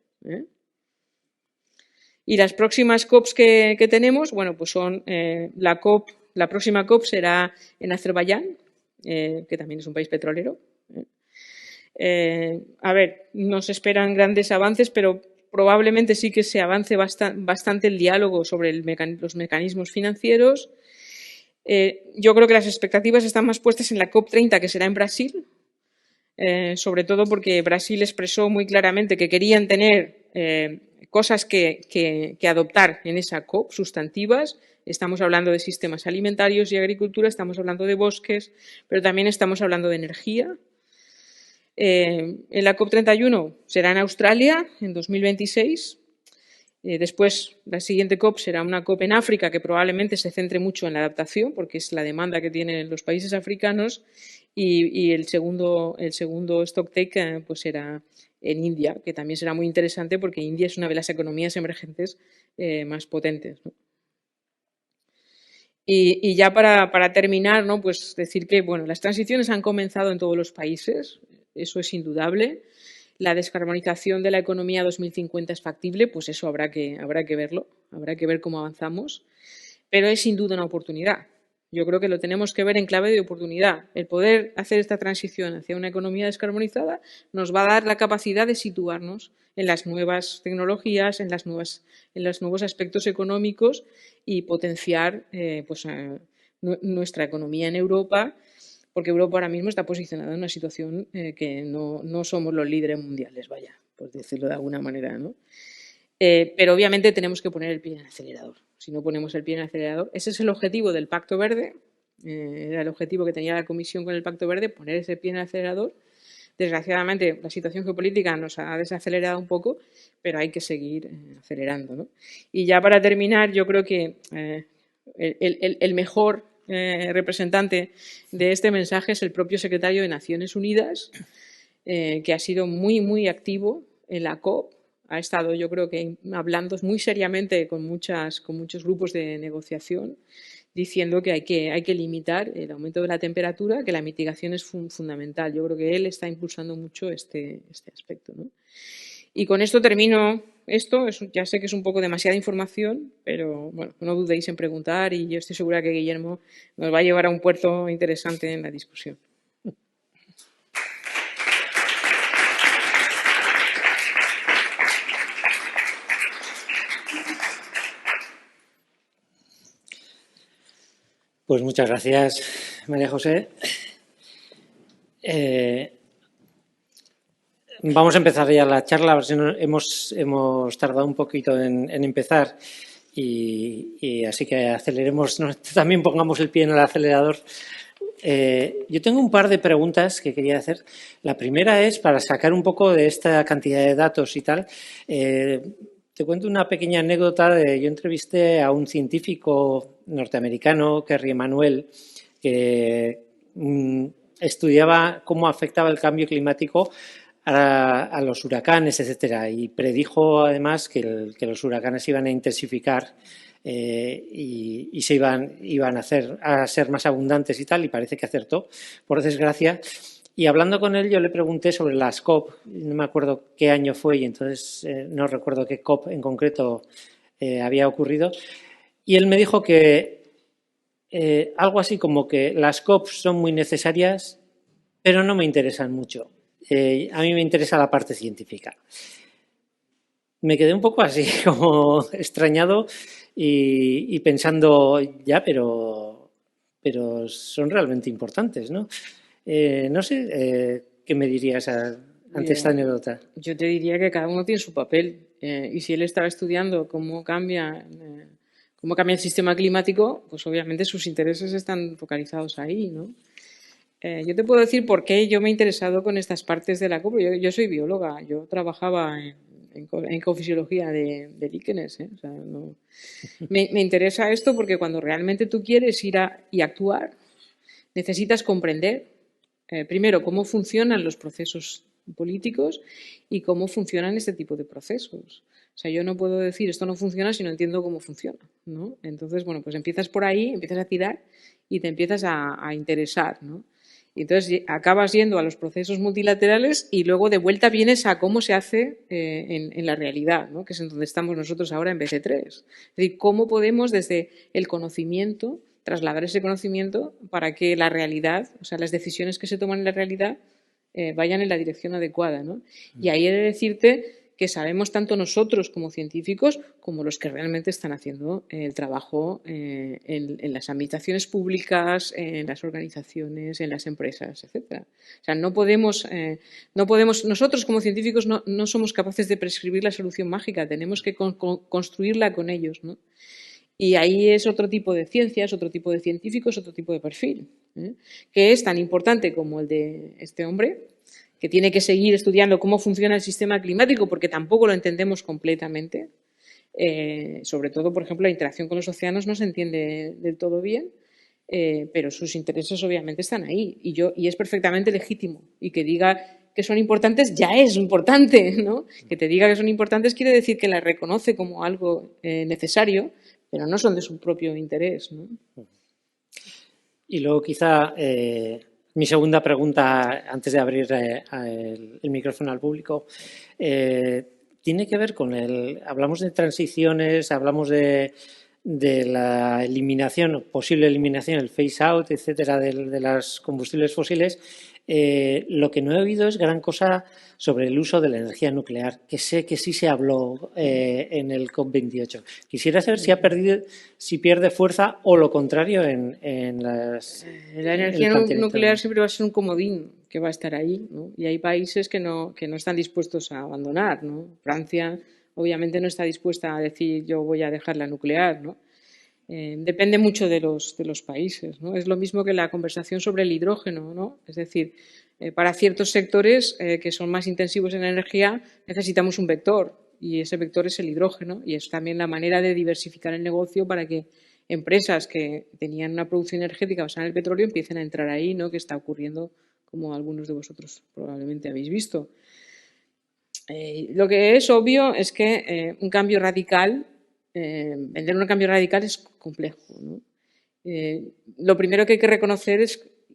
Y las próximas COPs que tenemos, bueno, pues son la próxima COP será en Azerbaiyán, que también es un país petrolero. A ver, nos esperan grandes avances, pero probablemente sí que se avance bastante el diálogo sobre los mecanismos financieros. Yo creo que las expectativas están más puestas en la COP30, que será en Brasil, sobre todo porque Brasil expresó muy claramente que querían tener cosas que adoptar en esa COP, sustantivas. Estamos hablando de sistemas alimentarios y agricultura, estamos hablando de bosques, pero también estamos hablando de energía. En la COP31 será en Australia, en 2026. Después, la siguiente COP será una COP en África, que probablemente se centre mucho en la adaptación, porque es la demanda que tienen los países africanos. Y el segundo stocktake pues será en India, que también será muy interesante porque India es una de las economías emergentes más potentes, ¿no? Y ya para terminar, ¿no? Pues decir que bueno, las transiciones han comenzado en todos los países, eso es indudable. La descarbonización de la economía 2050 es factible, pues eso habrá que verlo, habrá que ver cómo avanzamos, pero es sin duda una oportunidad. Yo creo que lo tenemos que ver en clave de oportunidad. El poder hacer esta transición hacia una economía descarbonizada nos va a dar la capacidad de situarnos en las nuevas tecnologías, en los nuevos aspectos económicos y potenciar nuestra economía en Europa, porque Europa ahora mismo está posicionada en una situación que no somos los líderes mundiales, vaya, por decirlo de alguna manera, ¿no? Pero obviamente tenemos que poner el pie en el acelerador. Si no ponemos el pie en el acelerador, ese es el objetivo del Pacto Verde, era el objetivo que tenía la Comisión con el Pacto Verde, poner ese pie en el acelerador. Desgraciadamente, la situación geopolítica nos ha desacelerado un poco, pero hay que seguir acelerando, ¿no? Y ya para terminar, yo creo que el mejor representante de este mensaje es el propio secretario de Naciones Unidas, que ha sido muy, muy activo en la COP. Ha estado, yo creo que, hablando muy seriamente con muchos grupos de negociación, diciendo que hay que limitar el aumento de la temperatura, que la mitigación es fundamental. Yo creo que él está impulsando mucho este aspecto, ¿no? Y con esto termino esto. Ya sé que es un poco demasiada información, pero bueno, no dudéis en preguntar y yo estoy segura que Guillermo nos va a llevar a un puerto interesante en la discusión. Pues muchas gracias, María José. Vamos a empezar ya la charla, a ver si hemos tardado un poquito en empezar y así que aceleremos, también pongamos el pie en el acelerador. Yo tengo un par de preguntas que quería hacer. La primera es para sacar un poco de esta cantidad de datos y tal. Te cuento una pequeña anécdota. Yo entrevisté a un científico norteamericano, Kerry Emanuel, que estudiaba cómo afectaba el cambio climático a los huracanes, etcétera, y predijo además que los huracanes iban a intensificar y se iban a ser más abundantes y tal, y parece que acertó, por desgracia. Y hablando con él, yo le pregunté sobre las COP, no me acuerdo qué año fue y entonces no recuerdo qué COP en concreto había ocurrido, y él me dijo que algo así como que las COP son muy necesarias, pero no me interesan mucho. A mí me interesa la parte científica. Me quedé un poco así, como extrañado y pensando, ya, pero son realmente importantes, ¿no? No sé, ¿qué me dirías ante esta anécdota? Yo te diría que cada uno tiene su papel. Y si él estaba estudiando cómo cambia el sistema climático, pues obviamente sus intereses están focalizados ahí, ¿no? Yo te puedo decir por qué yo me he interesado con estas partes de la COP. Yo soy bióloga, yo trabajaba en ecofisiología de líquenes. O sea, me interesa esto porque cuando realmente tú quieres ir y actuar, necesitas comprender, primero, cómo funcionan los procesos políticos y cómo funcionan este tipo de procesos. O sea, yo no puedo decir esto no funciona si no entiendo cómo funciona, ¿no? Entonces, bueno, pues empiezas por ahí, empiezas a tirar y te empiezas a interesar, ¿no? Y entonces acabas yendo a los procesos multilaterales y luego de vuelta vienes a cómo se hace en la realidad, ¿no? Que es en donde estamos nosotros ahora en BC3. Es decir, cómo podemos desde el conocimiento trasladar ese conocimiento para que la realidad, o sea, las decisiones que se toman en la realidad vayan en la dirección adecuada, ¿no? Y ahí he de decirte que sabemos tanto nosotros como científicos como los que realmente están haciendo el trabajo en las administraciones públicas, en las organizaciones, en las empresas, etcétera. O sea, no podemos, nosotros como científicos no somos capaces de prescribir la solución mágica, tenemos que construirla con ellos, ¿no? Y ahí es otro tipo de ciencias, otro tipo de científicos, otro tipo de perfil, que es tan importante como el de este hombre, que tiene que seguir estudiando cómo funciona el sistema climático porque tampoco lo entendemos completamente. Sobre todo, por ejemplo, la interacción con los océanos no se entiende del todo bien, pero sus intereses obviamente están ahí y es perfectamente legítimo. Y que diga que son importantes ya es importante, ¿no? Que te diga que son importantes quiere decir que las reconoce como algo necesario, pero no son de su propio interés, ¿no? Y luego quizá mi segunda pregunta, antes de abrir el micrófono al público, tiene que ver con hablamos de transiciones, hablamos de la eliminación, posible eliminación, el phase out, etcétera, de los combustibles fósiles. Lo que no he oído es gran cosa sobre el uso de la energía nuclear, que sé que sí se habló en el COP28. Quisiera saber si pierde fuerza o lo contrario en las... La energía nuclear siempre va a ser un comodín que va a estar ahí, ¿no? Y hay países que no están dispuestos a abandonar, ¿no? Francia obviamente no está dispuesta a decir yo voy a dejar la nuclear, ¿no? Depende mucho de los países, ¿no? Es lo mismo que la conversación sobre el hidrógeno, ¿no? Es decir, para ciertos sectores que son más intensivos en energía necesitamos un vector y ese vector es el hidrógeno y es también la manera de diversificar el negocio para que empresas que tenían una producción energética basada en el petróleo empiecen a entrar ahí, ¿no? Que está ocurriendo como algunos de vosotros probablemente habéis visto. Lo que es obvio es que un cambio radical vender un cambio radical es complejo, ¿no? Lo primero que hay que reconocer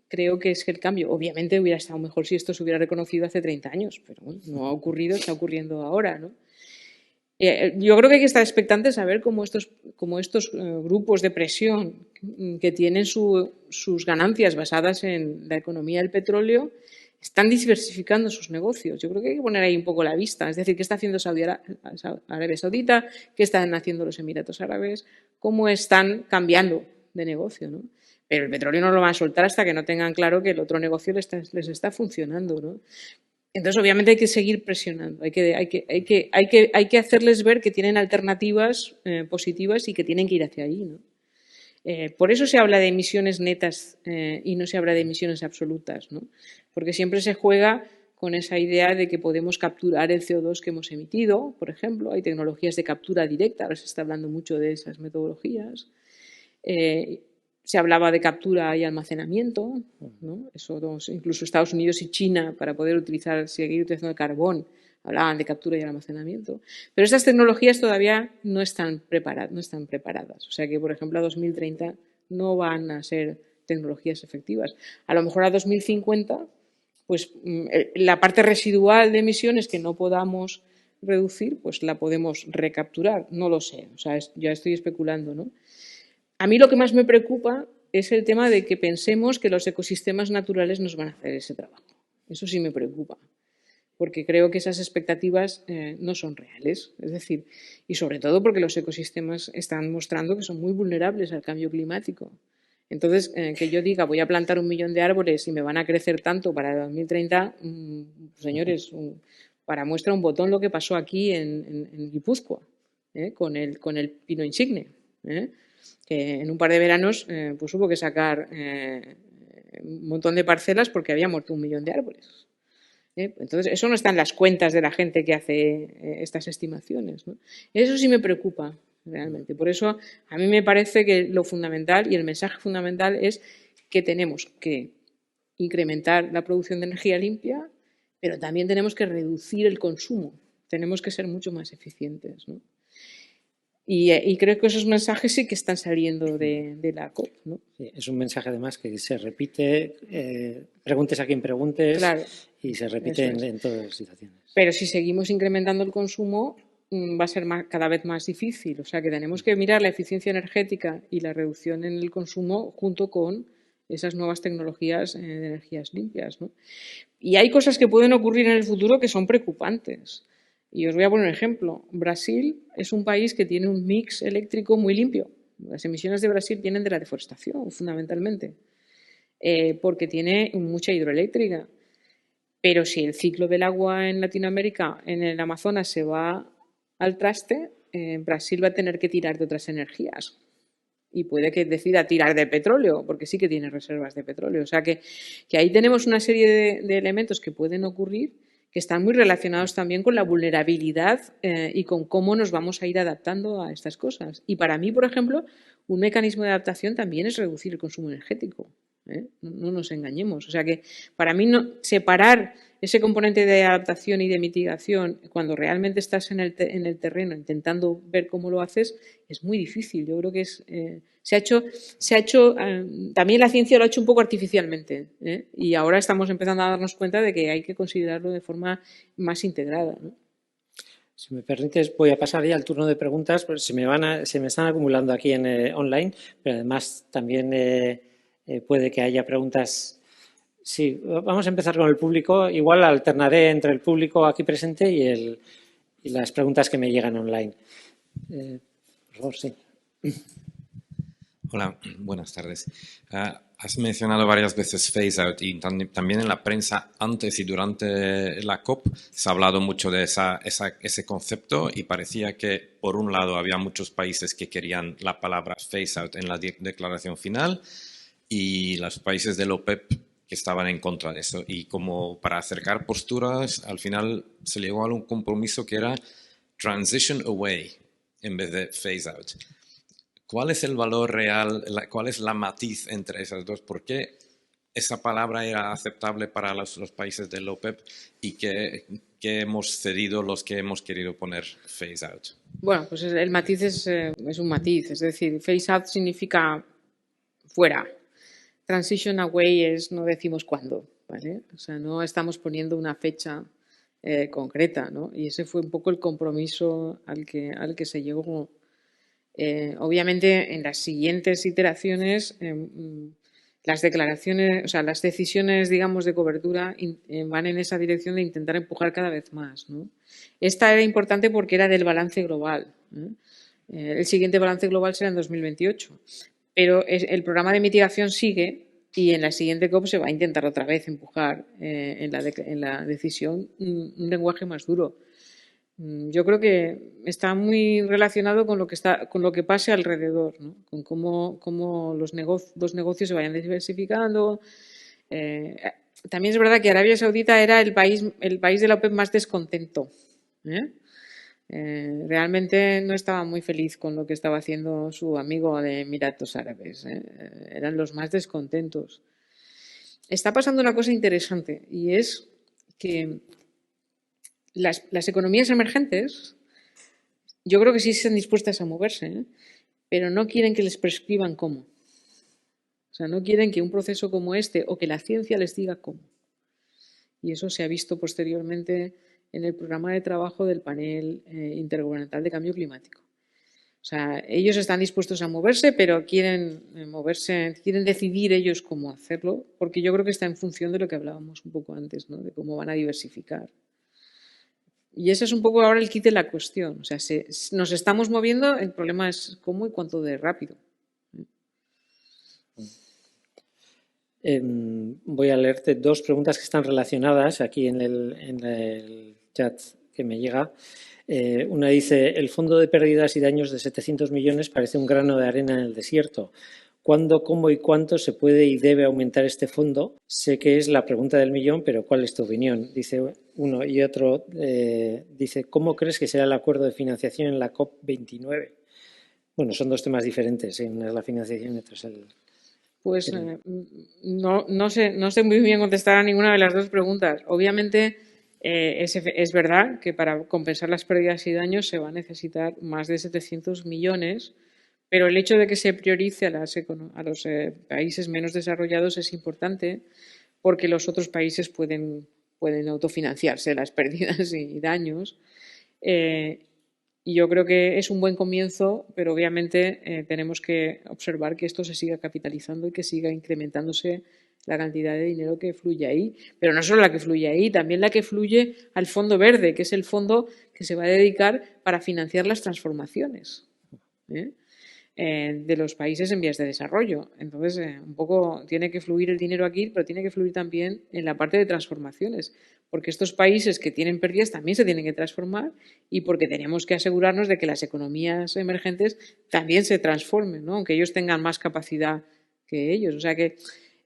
creo que es que el cambio, obviamente hubiera estado mejor si esto se hubiera reconocido hace 30 años, pero bueno, no ha ocurrido, está ocurriendo ahora, ¿no? Yo creo que hay que estar expectantes a ver cómo estos grupos de presión que tienen sus ganancias basadas en la economía del petróleo están diversificando sus negocios. Yo creo que hay que poner ahí un poco la vista. Es decir, ¿qué está haciendo Arabia Saudita? ¿Qué están haciendo los Emiratos Árabes? ¿Cómo están cambiando de negocio, ¿no? Pero el petróleo no lo van a soltar hasta que no tengan claro que el otro negocio les está funcionando, ¿no? Entonces, obviamente hay que seguir presionando, hay que hacerles ver que tienen alternativas positivas y que tienen que ir hacia ahí, ¿no? Por eso se habla de emisiones netas y no se habla de emisiones absolutas, ¿no? Porque siempre se juega con esa idea de que podemos capturar el CO2 que hemos emitido, por ejemplo. Hay tecnologías de captura directa, ahora se está hablando mucho de esas metodologías. Se hablaba de captura y almacenamiento, ¿no? Eso, incluso Estados Unidos y China, para poder seguir utilizando el carbón, hablaban de captura y almacenamiento. Pero estas tecnologías todavía no están preparadas. O sea que, por ejemplo, a 2030 no van a ser tecnologías efectivas. A lo mejor a 2050, pues la parte residual de emisiones que no podamos reducir, pues la podemos recapturar. No lo sé, o sea, ya estoy especulando, ¿no? A mí lo que más me preocupa es el tema de que pensemos que los ecosistemas naturales nos van a hacer ese trabajo. Eso sí me preocupa, porque creo que esas expectativas no son reales. Es decir, y sobre todo porque los ecosistemas están mostrando que son muy vulnerables al cambio climático. Entonces, que yo diga voy a plantar 1 millón de árboles y me van a crecer tanto para 2030, señores, para muestra un botón lo que pasó aquí en Guipúzcoa, con el pino insigne, que en un par de veranos pues hubo que sacar un montón de parcelas porque había muerto 1 millón de árboles. Entonces, eso no está en las cuentas de la gente que hace estas estimaciones, ¿no? Eso sí me preocupa realmente. Por eso, a mí me parece que lo fundamental y el mensaje fundamental es que tenemos que incrementar la producción de energía limpia, pero también tenemos que reducir el consumo. Tenemos que ser mucho más eficientes, ¿no? Y creo que esos mensajes sí que están saliendo de la COP, ¿no? Sí, es un mensaje además que se repite, preguntes a quien preguntes, claro, y se repite en todas las situaciones. Pero si seguimos incrementando el consumo, va a ser cada vez más difícil. O sea que tenemos que mirar la eficiencia energética y la reducción en el consumo junto con esas nuevas tecnologías de energías limpias, ¿no? Y hay cosas que pueden ocurrir en el futuro que son preocupantes. Y os voy a poner un ejemplo. Brasil es un país que tiene un mix eléctrico muy limpio. Las emisiones de Brasil vienen de la deforestación, fundamentalmente, porque tiene mucha hidroeléctrica. Pero si el ciclo del agua en Latinoamérica, en el Amazonas, se va al traste, Brasil va a tener que tirar de otras energías. Y puede que decida tirar de petróleo, porque sí que tiene reservas de petróleo. O sea que ahí tenemos una serie de elementos que pueden ocurrir que están muy relacionados también con la vulnerabilidad y con cómo nos vamos a ir adaptando a estas cosas. Y para mí, por ejemplo, un mecanismo de adaptación también es reducir el consumo energético. No nos engañemos. O sea que para mí separar ese componente de adaptación y de mitigación cuando realmente estás en el terreno intentando ver cómo lo haces es muy difícil. Yo creo que se ha hecho también la ciencia lo ha hecho un poco artificialmente, y ahora estamos empezando a darnos cuenta de que hay que considerarlo de forma más integrada, ¿no? Si me permites, voy a pasar ya al turno de preguntas, porque se me están acumulando aquí en online, pero además también puede que haya preguntas. Sí, vamos a empezar con el público. Igual alternaré entre el público aquí presente y las preguntas que me llegan online. Por favor, sí. Hola, buenas tardes. Has mencionado varias veces phase out y también en la prensa antes y durante la COP se ha hablado mucho de ese concepto y parecía que por un lado había muchos países que querían la palabra phase out en la declaración final y los países del OPEP que estaban en contra de eso. Y como para acercar posturas, al final se llegó a un compromiso que era transition away en vez de phase out. ¿Cuál es el valor real, cuál es la matiz entre esas dos? ¿Por qué esa palabra era aceptable para los países del OPEP y que hemos cedido los que hemos querido poner phase out? Bueno, pues el matiz es un matiz, es decir, phase out significa fuera. Transition away no decimos cuándo, ¿vale? O sea, no estamos poniendo una fecha concreta, ¿no? Y ese fue un poco el compromiso al que se llegó. Obviamente, en las siguientes iteraciones, las declaraciones, o sea, las decisiones, digamos, de cobertura van en esa dirección de intentar empujar cada vez más, ¿no? Esta era importante porque era del balance global, ¿eh? El siguiente balance global será en 2028. pero el programa de mitigación sigue y en la siguiente COP se va a intentar otra vez empujar en la decisión un lenguaje más duro. Yo creo que está muy relacionado con lo que pase alrededor, ¿no? Con cómo los negocios se vayan diversificando. También es verdad que Arabia Saudita era el país de la OPEP más descontento. Realmente no estaba muy feliz con lo que estaba haciendo su amigo de Emiratos Árabes. Eran los más descontentos. Está pasando una cosa interesante y es que las economías emergentes, yo creo que sí están dispuestas a moverse, pero no quieren que les prescriban cómo. O sea, no quieren que un proceso como este o que la ciencia les diga cómo. Y eso se ha visto posteriormente en el programa de trabajo del panel intergubernamental de cambio climático. O sea, ellos están dispuestos a moverse, pero quieren decidir ellos cómo hacerlo, porque yo creo que está en función de lo que hablábamos un poco antes, ¿no? De cómo van a diversificar. Y ese es un poco ahora el kit de la cuestión. O sea, nos estamos moviendo, el problema es cómo y cuánto de rápido. Voy a leerte dos preguntas que están relacionadas aquí en el chat que me llega. Una dice, el fondo de pérdidas y daños de 700 millones parece un grano de arena en el desierto. ¿Cuándo, cómo y cuánto se puede y debe aumentar este fondo? Sé que es la pregunta del millón, pero ¿cuál es tu opinión? Dice uno y otro, dice, ¿cómo crees que será el acuerdo de financiación en la COP29? Bueno, son dos temas diferentes, una es la financiación y otra es el... Pues no sé muy bien contestar a ninguna de las dos preguntas. Obviamente es verdad que para compensar las pérdidas y daños se va a necesitar más de 700 millones, pero el hecho de que se priorice a los países menos desarrollados es importante porque los otros países pueden autofinanciarse las pérdidas y daños. Y yo creo que es un buen comienzo, pero obviamente tenemos que observar que esto se siga capitalizando y que siga incrementándose la cantidad de dinero que fluye ahí. Pero no solo la que fluye ahí, también la que fluye al Fondo Verde, que es el fondo que se va a dedicar para financiar las transformaciones de los países en vías de desarrollo. Entonces, un poco tiene que fluir el dinero aquí, pero tiene que fluir también en la parte de transformaciones, porque estos países que tienen pérdidas también se tienen que transformar y porque tenemos que asegurarnos de que las economías emergentes también se transformen, ¿no? Aunque ellos tengan más capacidad que ellos. O sea que,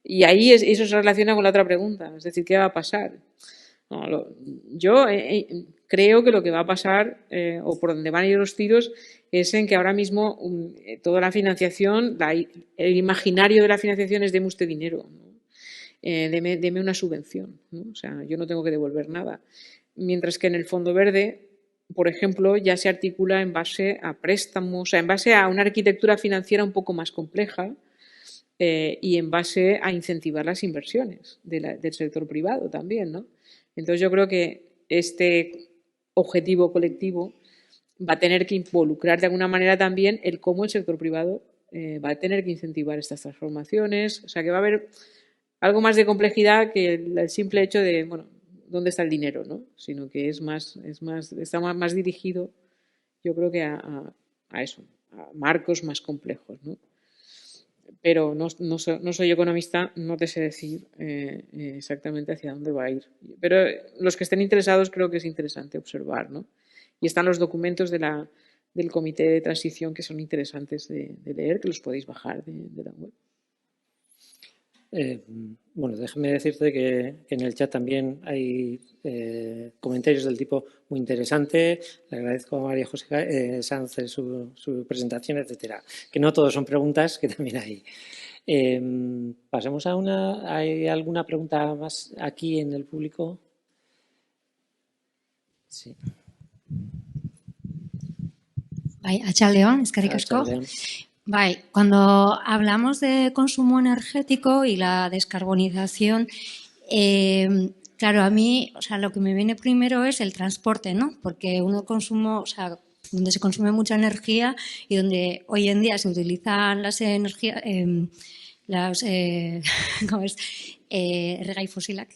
y ahí eso se relaciona con la otra pregunta, es decir, ¿qué va a pasar? No, yo creo que lo que va a pasar, o por donde van a ir los tiros, es en que ahora mismo toda la financiación, el imaginario de la financiación es deme usted dinero, ¿no? Deme una subvención, ¿no? O sea, yo no tengo que devolver nada. Mientras que en el Fondo Verde, por ejemplo, ya se articula en base a préstamos, o sea, en base a una arquitectura financiera un poco más compleja y en base a incentivar las inversiones del sector privado también, ¿no? Entonces yo creo que este objetivo colectivo va a tener que involucrar de alguna manera también el cómo el sector privado va a tener que incentivar estas transformaciones. O sea que va a haber algo más de complejidad que el simple hecho de, bueno, ¿dónde está el dinero? ¿No? Sino que está más dirigido, yo creo que a eso, a marcos más complejos, ¿no? Pero no soy economista, no te sé decir exactamente hacia dónde va a ir. Pero los que estén interesados creo que es interesante observar, ¿no? Y están los documentos del Comité de Transición que son interesantes de leer, que los podéis bajar de la web. Bueno, déjame decirte que en el chat también hay comentarios del tipo muy interesante. Le agradezco a María José Sanz su presentación, etcétera. Que no todos son preguntas, que también hay. Pasemos a una. ¿Hay alguna pregunta más aquí en el público? Sí. Atxaldeon, eskerrik asko. Cuando hablamos de consumo energético y la descarbonización, claro, a mí, o sea, lo que me viene primero es el transporte, ¿no? Porque donde se consume mucha energía y donde hoy en día se utilizan las energías, ¿cómo es? Erregai fosilak,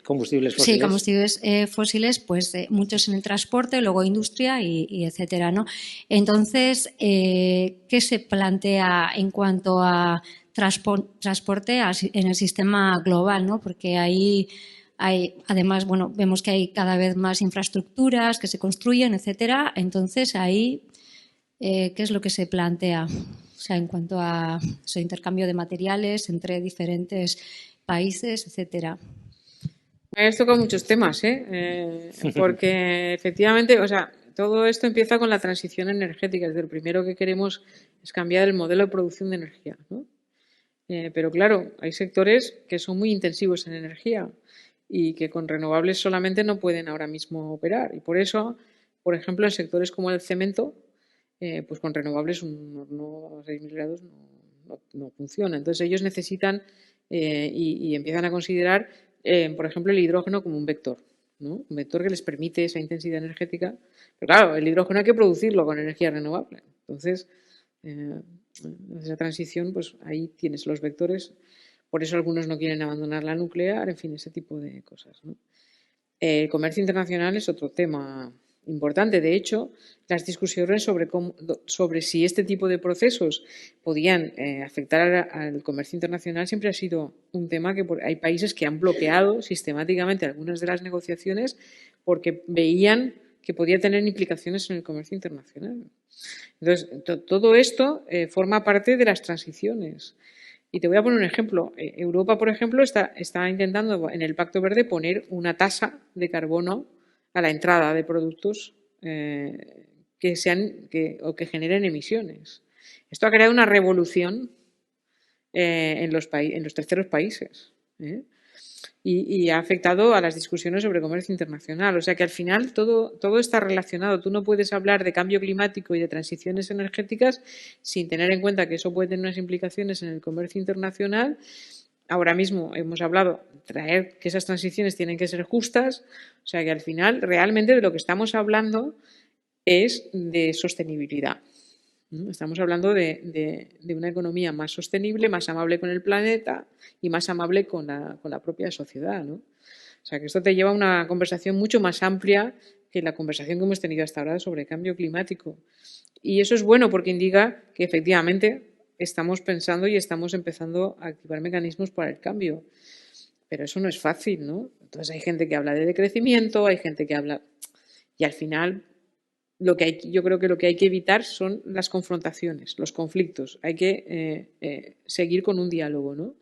Combustibles fósiles. Sí, combustibles fósiles, pues muchos en el transporte, luego industria y etcétera, ¿no? Entonces, ¿qué se plantea en cuanto a transporte en el sistema global, ¿no? Porque ahí además, bueno, vemos que hay cada vez más infraestructuras que se construyen, etcétera. Entonces, ahí, ¿qué es lo que se plantea? O sea, en cuanto a ese intercambio de materiales entre diferentes países, etcétera. Me has tocado muchos temas, porque efectivamente, o sea, todo esto empieza con la transición energética. Es decir, lo primero que queremos es cambiar el modelo de producción de energía, ¿no? Pero claro, hay sectores que son muy intensivos en energía y que con renovables solamente no pueden ahora mismo operar. Y por eso, por ejemplo, en sectores como el cemento, pues con renovables un horno a 6.000 grados no funciona. Entonces ellos necesitan y empiezan a considerar, por ejemplo, el hidrógeno como un vector, ¿no? Un vector que les permite esa intensidad energética. Pero claro, el hidrógeno hay que producirlo con energía renovable. Entonces, esa transición, pues ahí tienes los vectores. Por eso algunos no quieren abandonar la nuclear, en fin, ese tipo de cosas, ¿no? El comercio internacional es otro tema importante. De hecho, las discusiones sobre si este tipo de procesos podían afectar al comercio internacional siempre ha sido un tema que hay países que han bloqueado sistemáticamente algunas de las negociaciones porque veían que podía tener implicaciones en el comercio internacional. Entonces, todo esto forma parte de las transiciones. Y te voy a poner un ejemplo. Europa, por ejemplo, está intentando en el Pacto Verde poner una tasa de carbono a la entrada de productos que generen emisiones. Esto ha creado una revolución en los terceros países, y ha afectado a las discusiones sobre comercio internacional. O sea que al final todo está relacionado. Tú no puedes hablar de cambio climático y de transiciones energéticas sin tener en cuenta que eso puede tener unas implicaciones en el comercio internacional. Ahora mismo hemos hablado de que esas transiciones tienen que ser justas. O sea que al final realmente de lo que estamos hablando es de sostenibilidad. Estamos hablando de una economía más sostenible, más amable con el planeta y más amable con la propia sociedad, ¿no? O sea, que esto te lleva a una conversación mucho más amplia que la conversación que hemos tenido hasta ahora sobre cambio climático. Y eso es bueno porque indica que efectivamente estamos pensando y estamos empezando a activar mecanismos para el cambio. Pero eso no es fácil, ¿no? Entonces hay gente que habla de decrecimiento, hay gente que habla... Y al final... yo creo que lo que hay que evitar son las confrontaciones, los conflictos. Hay que seguir con un diálogo, ¿no?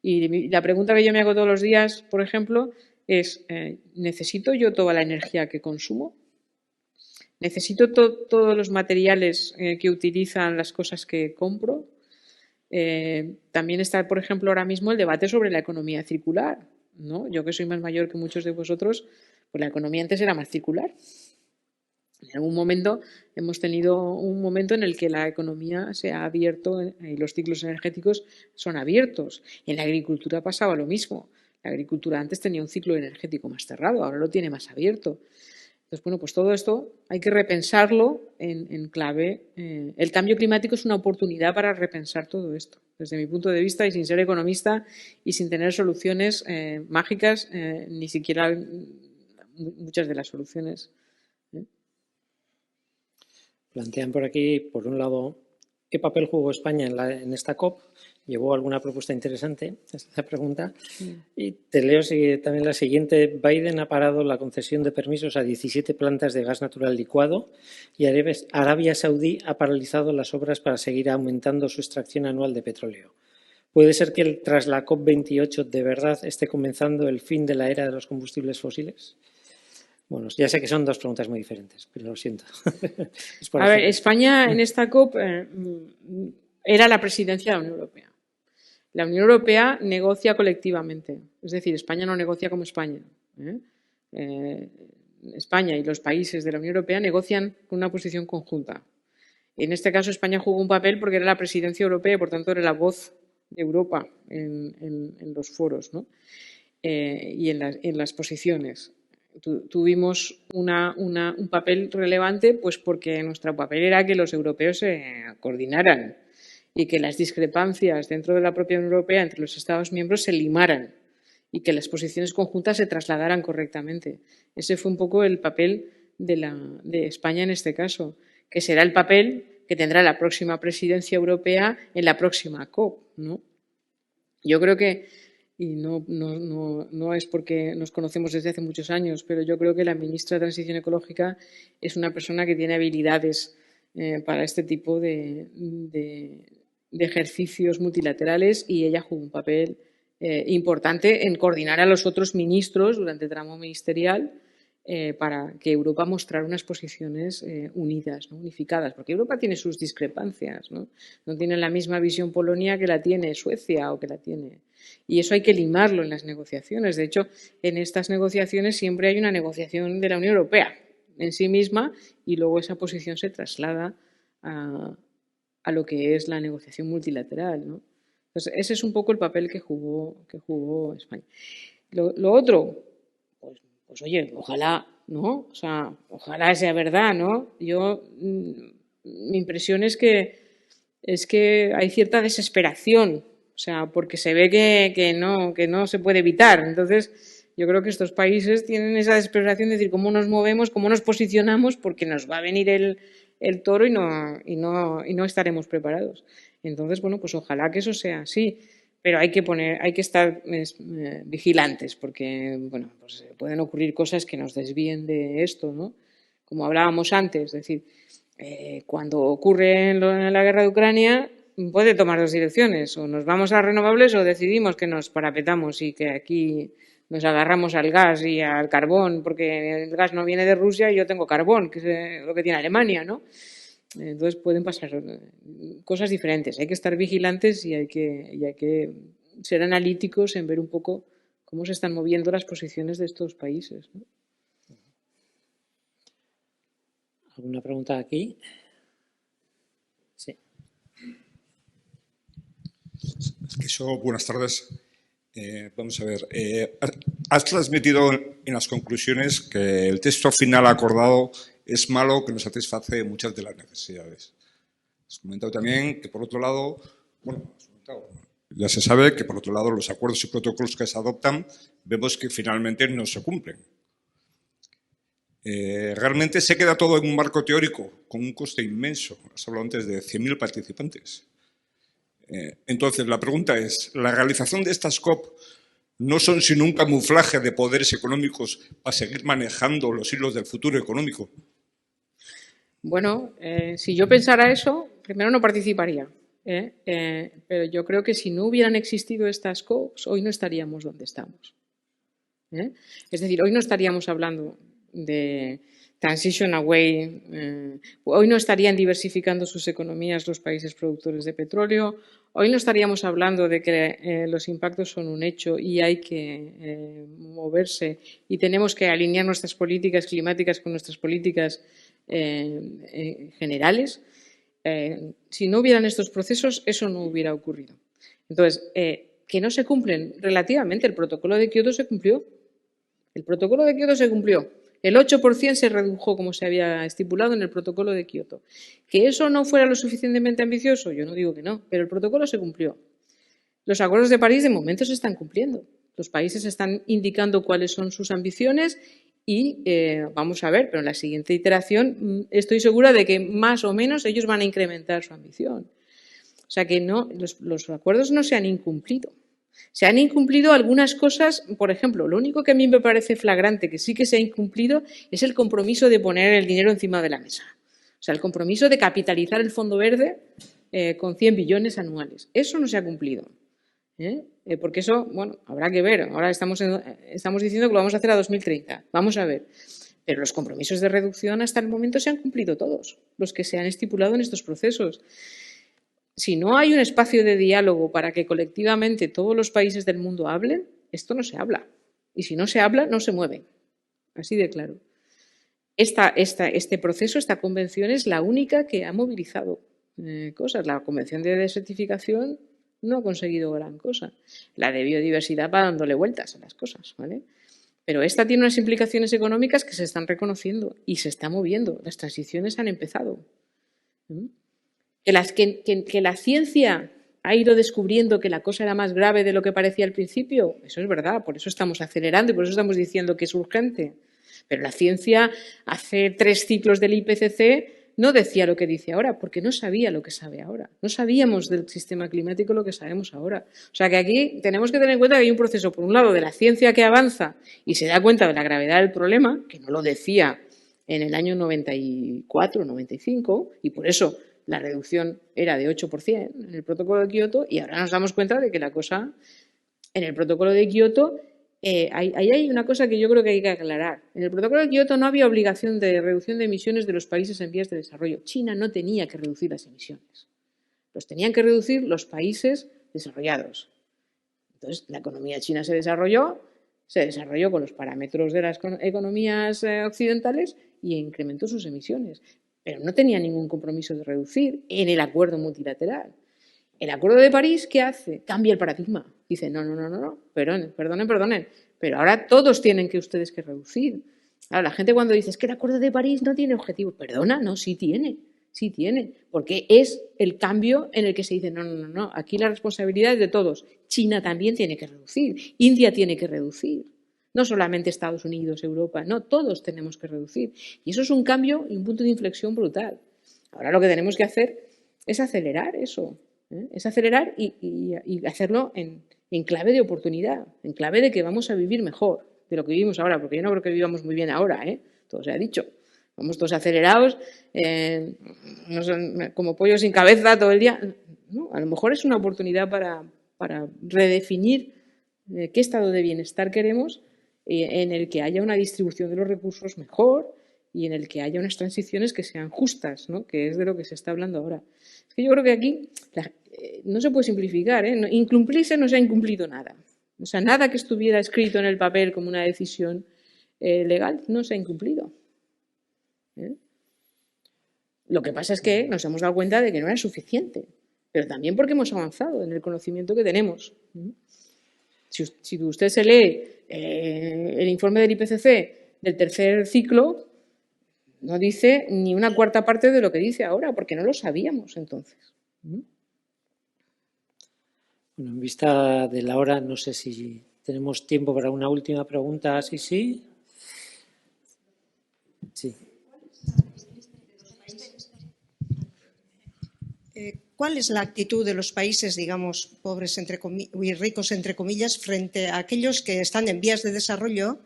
Y la pregunta que yo me hago todos los días, por ejemplo, es ¿necesito yo toda la energía que consumo? ¿Necesito todos los materiales que utilizan las cosas que compro? También está, por ejemplo, ahora mismo el debate sobre la economía circular, ¿no? Yo que soy más mayor que muchos de vosotros, pues la economía antes era más circular. En algún momento hemos tenido un momento en el que la economía se ha abierto y los ciclos energéticos son abiertos. En la agricultura pasaba lo mismo. La agricultura antes tenía un ciclo energético más cerrado, ahora lo tiene más abierto. Entonces, bueno, pues todo esto hay que repensarlo en clave. El cambio climático es una oportunidad para repensar todo esto. Desde mi punto de vista, y sin ser economista y sin tener soluciones mágicas, ni siquiera muchas de las soluciones. Plantean por aquí, por un lado, ¿qué papel jugó España en esta COP? ¿Llevó alguna propuesta interesante? Esta pregunta. Y te leo también la siguiente. Biden ha parado la concesión de permisos a 17 plantas de gas natural licuado y Arabia Saudí ha paralizado las obras para seguir aumentando su extracción anual de petróleo. ¿Puede ser que tras la COP28 de verdad esté comenzando el fin de la era de los combustibles fósiles? Bueno, ya sé que son dos preguntas muy diferentes, pero lo siento. A ver, España en esta COP era la presidencia de la Unión Europea. La Unión Europea negocia colectivamente, es decir, España no negocia como España. España y los países de la Unión Europea negocian con una posición conjunta. En este caso, España jugó un papel porque era la presidencia europea y, por tanto, era la voz de Europa en los foros, ¿no? Y en las posiciones. Tuvimos un papel relevante pues porque nuestro papel era que los europeos se coordinaran y que las discrepancias dentro de la propia Unión Europea entre los Estados miembros se limaran y que las posiciones conjuntas se trasladaran correctamente. Ese fue un poco el papel de España en este caso, que será el papel que tendrá la próxima presidencia europea en la próxima COP, ¿no? Yo creo que, y no es porque nos conocemos desde hace muchos años, pero yo creo que la ministra de Transición Ecológica es una persona que tiene habilidades para este tipo de ejercicios multilaterales, y ella jugó un papel importante en coordinar a los otros ministros durante el tramo ministerial para que Europa mostrara unas posiciones unidas, ¿no? Unificadas, porque Europa tiene sus discrepancias, ¿no? No tiene la misma visión Polonia que la tiene Suecia o que la tiene. Y eso hay que limarlo en las negociaciones. De hecho, en estas negociaciones siempre hay una negociación de la Unión Europea en sí misma, y luego esa posición se traslada a lo que es la negociación multilateral, ¿no? Entonces, ese es un poco el papel que jugó España. Lo otro, pues oye, ojalá, ¿no? O sea, ojalá sea verdad, ¿no? Mi impresión es que hay cierta desesperación, o sea, porque se ve que no se puede evitar. Entonces, yo creo que estos países tienen esa desesperación de decir cómo nos movemos, cómo nos posicionamos, porque nos va a venir el toro y no estaremos preparados. Entonces, bueno, pues ojalá que eso sea así, pero hay que estar vigilantes, porque, bueno, pues pueden ocurrir cosas que nos desvíen de esto, ¿no? Como hablábamos antes, es decir, cuando ocurre en la guerra de Ucrania, puede tomar dos direcciones: o nos vamos a renovables o decidimos que nos parapetamos y que aquí nos agarramos al gas y al carbón, porque el gas no viene de Rusia y yo tengo carbón, que es lo que tiene Alemania, ¿no? Entonces pueden pasar cosas diferentes. Hay que estar vigilantes y hay que ser analíticos en ver un poco cómo se están moviendo las posiciones de estos países, ¿no? ¿Alguna pregunta aquí? Sí. Buenas tardes. Vamos a ver. Has transmitido en las conclusiones que el texto final acordado es malo, que no satisface muchas de las necesidades. Has comentado también que, por otro lado, ya se sabe que, por otro lado, los acuerdos y protocolos que se adoptan vemos que finalmente no se cumplen. Realmente se queda todo en un marco teórico con un coste inmenso. Has hablado antes de 100.000 participantes. Entonces, la pregunta es, ¿la realización de estas COP no son sino un camuflaje de poderes económicos para seguir manejando los hilos del futuro económico? Bueno, si yo pensara eso, primero no participaría, pero yo creo que si no hubieran existido estas COPs, hoy no estaríamos donde estamos. Es decir, hoy no estaríamos hablando de transition away, hoy no estarían diversificando sus economías los países productores de petróleo, hoy no estaríamos hablando de que los impactos son un hecho y hay que moverse y tenemos que alinear nuestras políticas climáticas con nuestras políticas generales. Si no hubieran estos procesos, eso no hubiera ocurrido. Entonces, que no se cumplen relativamente, el protocolo de Kioto se cumplió. El protocolo de Kioto se cumplió. El 8% se redujo como se había estipulado en el protocolo de Kioto. ¿Que eso no fuera lo suficientemente ambicioso? Yo no digo que no, pero el protocolo se cumplió. Los acuerdos de París de momento se están cumpliendo. Los países están indicando cuáles son sus ambiciones y vamos a ver, pero en la siguiente iteración estoy segura de que más o menos ellos van a incrementar su ambición. O sea que no, los acuerdos no se han incumplido. Se han incumplido algunas cosas, por ejemplo, lo único que a mí me parece flagrante que sí que se ha incumplido es el compromiso de poner el dinero encima de la mesa. O sea, el compromiso de capitalizar el Fondo Verde con 100 billones anuales. Eso no se ha cumplido. Porque eso, bueno, habrá que ver. Ahora estamos diciendo que lo vamos a hacer a 2030. Vamos a ver. Pero los compromisos de reducción hasta el momento se han cumplido todos, los que se han estipulado en estos procesos. Si no hay un espacio de diálogo para que colectivamente todos los países del mundo hablen, esto no se habla. Y si no se habla, no se mueve. Así de claro. Este proceso, esta convención es la única que ha movilizado cosas. La convención de desertificación no ha conseguido gran cosa. La de biodiversidad va dándole vueltas a las cosas, ¿vale? Pero esta tiene unas implicaciones económicas que se están reconociendo y se está moviendo. Las transiciones han empezado. Que la ciencia ha ido descubriendo que la cosa era más grave de lo que parecía al principio. Eso es verdad, por eso estamos acelerando y por eso estamos diciendo que es urgente. Pero la ciencia, hace 3 ciclos del IPCC, no decía lo que dice ahora, porque no sabía lo que sabe ahora. No sabíamos del sistema climático lo que sabemos ahora. O sea que aquí tenemos que tener en cuenta que hay un proceso, por un lado, de la ciencia que avanza y se da cuenta de la gravedad del problema, que no lo decía en el año 94, 95, y por eso la reducción era de 8% en el protocolo de Kioto, y ahora nos damos cuenta de que la cosa, en el protocolo de Kioto, ahí hay una cosa que yo creo que hay que aclarar. En el protocolo de Kioto no había obligación de reducción de emisiones de los países en vías de desarrollo. China no tenía que reducir las emisiones. Los tenían que reducir los países desarrollados. Entonces, la economía china se desarrolló con los parámetros de las economías occidentales y incrementó sus emisiones. Pero no tenía ningún compromiso de reducir en el acuerdo multilateral. El Acuerdo de París, ¿qué hace? Cambia el paradigma. Dice, no, perdonen, pero ahora todos tienen que ustedes que reducir. Ahora, la gente cuando dice, es que el Acuerdo de París no tiene objetivos, perdona, no, sí tiene, porque es el cambio en el que se dice, no, aquí la responsabilidad es de todos. China también tiene que reducir, India tiene que reducir, no solamente Estados Unidos, Europa, no, todos tenemos que reducir. Y eso es un cambio y un punto de inflexión brutal. Ahora lo que tenemos que hacer es acelerar eso. Es acelerar y hacerlo en clave de oportunidad, en clave de que vamos a vivir mejor de lo que vivimos ahora, porque yo no creo que vivamos muy bien ahora, todo se ha dicho. Vamos todos acelerados, como pollos sin cabeza todo el día. No, a lo mejor es una oportunidad para redefinir qué estado de bienestar queremos, en el que haya una distribución de los recursos mejor y en el que haya unas transiciones que sean justas, ¿no? Que es de lo que se está hablando ahora. Es que yo creo que aquí no se puede simplificar, incumplirse no se ha incumplido nada. O sea, nada que estuviera escrito en el papel como una decisión legal no se ha incumplido. Lo que pasa es que nos hemos dado cuenta de que no era suficiente, pero también porque hemos avanzado en el conocimiento que tenemos. Si usted se lee el informe del IPCC del 3er ciclo, no dice ni una cuarta parte de lo que dice ahora, porque no lo sabíamos entonces. Bueno, en vista de la hora, no sé si tenemos tiempo para una última pregunta. Sí. ¿Cuál es la actitud de los países, digamos, pobres y ricos, entre comillas, frente a aquellos que están en vías de desarrollo,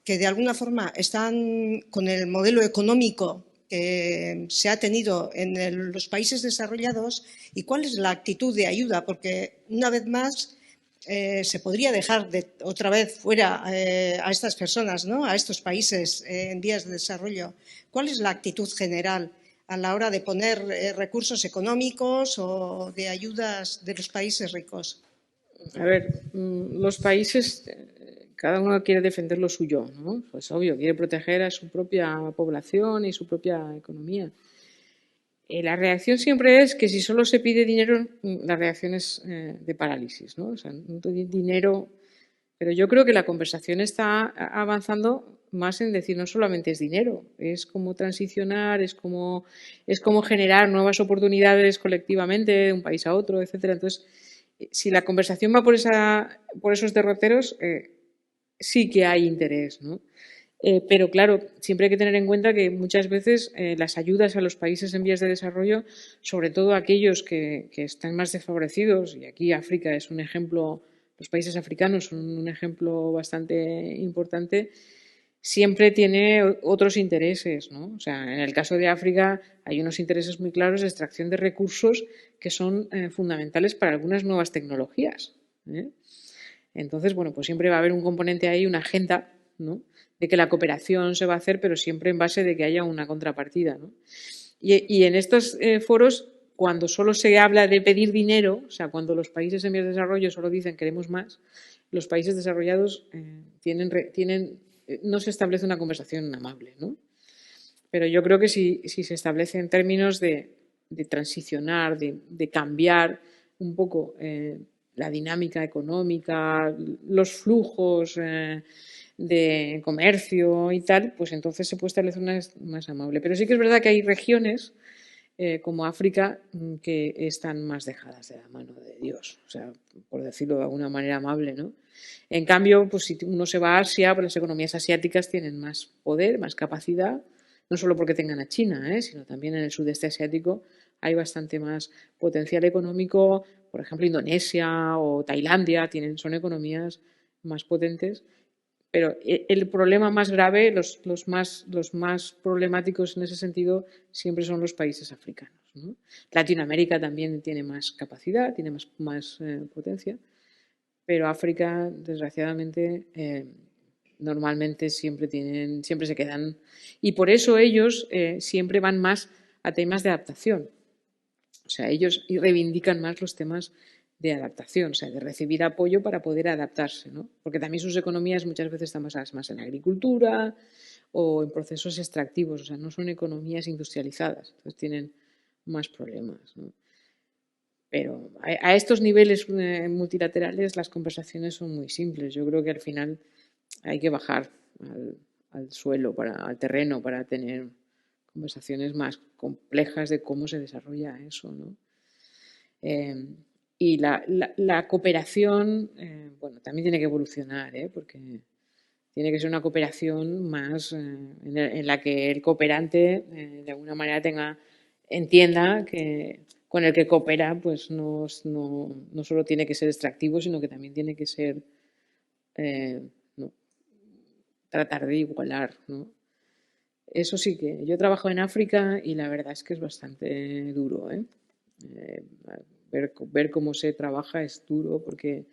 que de alguna forma están con el modelo económico que se ha tenido en los países desarrollados, y cuál es la actitud de ayuda? Porque, una vez más, se podría dejar otra vez fuera a estas personas, ¿no? A estos países en vías de desarrollo. ¿Cuál es la actitud general a la hora de poner recursos económicos o de ayudas de los países ricos? A ver, los países, cada uno quiere defender lo suyo, ¿no? Pues obvio, quiere proteger a su propia población y su propia economía. La reacción siempre es que si solo se pide dinero, la reacción es de parálisis, ¿no? O sea, no te doy dinero, pero yo creo que la conversación está avanzando más en decir no solamente es dinero, es como transicionar, es como generar nuevas oportunidades colectivamente de un país a otro, etcétera. Entonces, si la conversación va por esos derroteros, sí que hay interés, ¿no? Pero claro, siempre hay que tener en cuenta que muchas veces las ayudas a los países en vías de desarrollo, sobre todo aquellos que están más desfavorecidos, y aquí África es un ejemplo, los países africanos son un ejemplo bastante importante, siempre tiene otros intereses, ¿no? O sea, en el caso de África hay unos intereses muy claros de extracción de recursos que son fundamentales para algunas nuevas tecnologías, Entonces, bueno, pues siempre va a haber un componente ahí, una agenda, ¿no? De que la cooperación se va a hacer, pero siempre en base de que haya una contrapartida, ¿no? Y en estos foros, cuando solo se habla de pedir dinero, o sea, cuando los países en vías de desarrollo solo dicen queremos más, los países desarrollados no se establece una conversación amable, ¿no? Pero yo creo que si se establece en términos de transicionar, de cambiar un poco la dinámica económica, los flujos de comercio y tal, pues entonces se puede establecer una más amable. Pero sí que es verdad que hay regiones como África, que están más dejadas de la mano de Dios, o sea, por decirlo de alguna manera amable, ¿no? En cambio, pues si uno se va a Asia, pues las economías asiáticas tienen más poder, más capacidad, no solo porque tengan a China, sino también en el sudeste asiático hay bastante más potencial económico. Por ejemplo, Indonesia o Tailandia son economías más potentes. Pero el problema más grave, los más problemáticos en ese sentido, siempre son los países africanos, ¿no? Latinoamérica también tiene más capacidad, tiene más potencia, pero África, desgraciadamente, normalmente siempre se quedan. Y por eso ellos siempre van más a temas de adaptación. O sea, ellos reivindican más los temas de adaptación, o sea, de recibir apoyo para poder adaptarse, ¿no? Porque también sus economías muchas veces están basadas más en la agricultura o en procesos extractivos, o sea, no son economías industrializadas, entonces tienen más problemas, ¿no? Pero a estos niveles multilaterales las conversaciones son muy simples. Yo creo que al final hay que bajar al suelo, al terreno, para tener conversaciones más complejas de cómo se desarrolla eso, ¿no? Y la cooperación, bueno, también tiene que evolucionar, porque tiene que ser una cooperación más en la que el cooperante de alguna manera entienda que con el que coopera pues no solo tiene que ser extractivo, sino que también tiene que ser tratar de igualar, ¿no? Eso sí que yo trabajo en África y la verdad es que es bastante duro, ver cómo se trabaja es duro, porque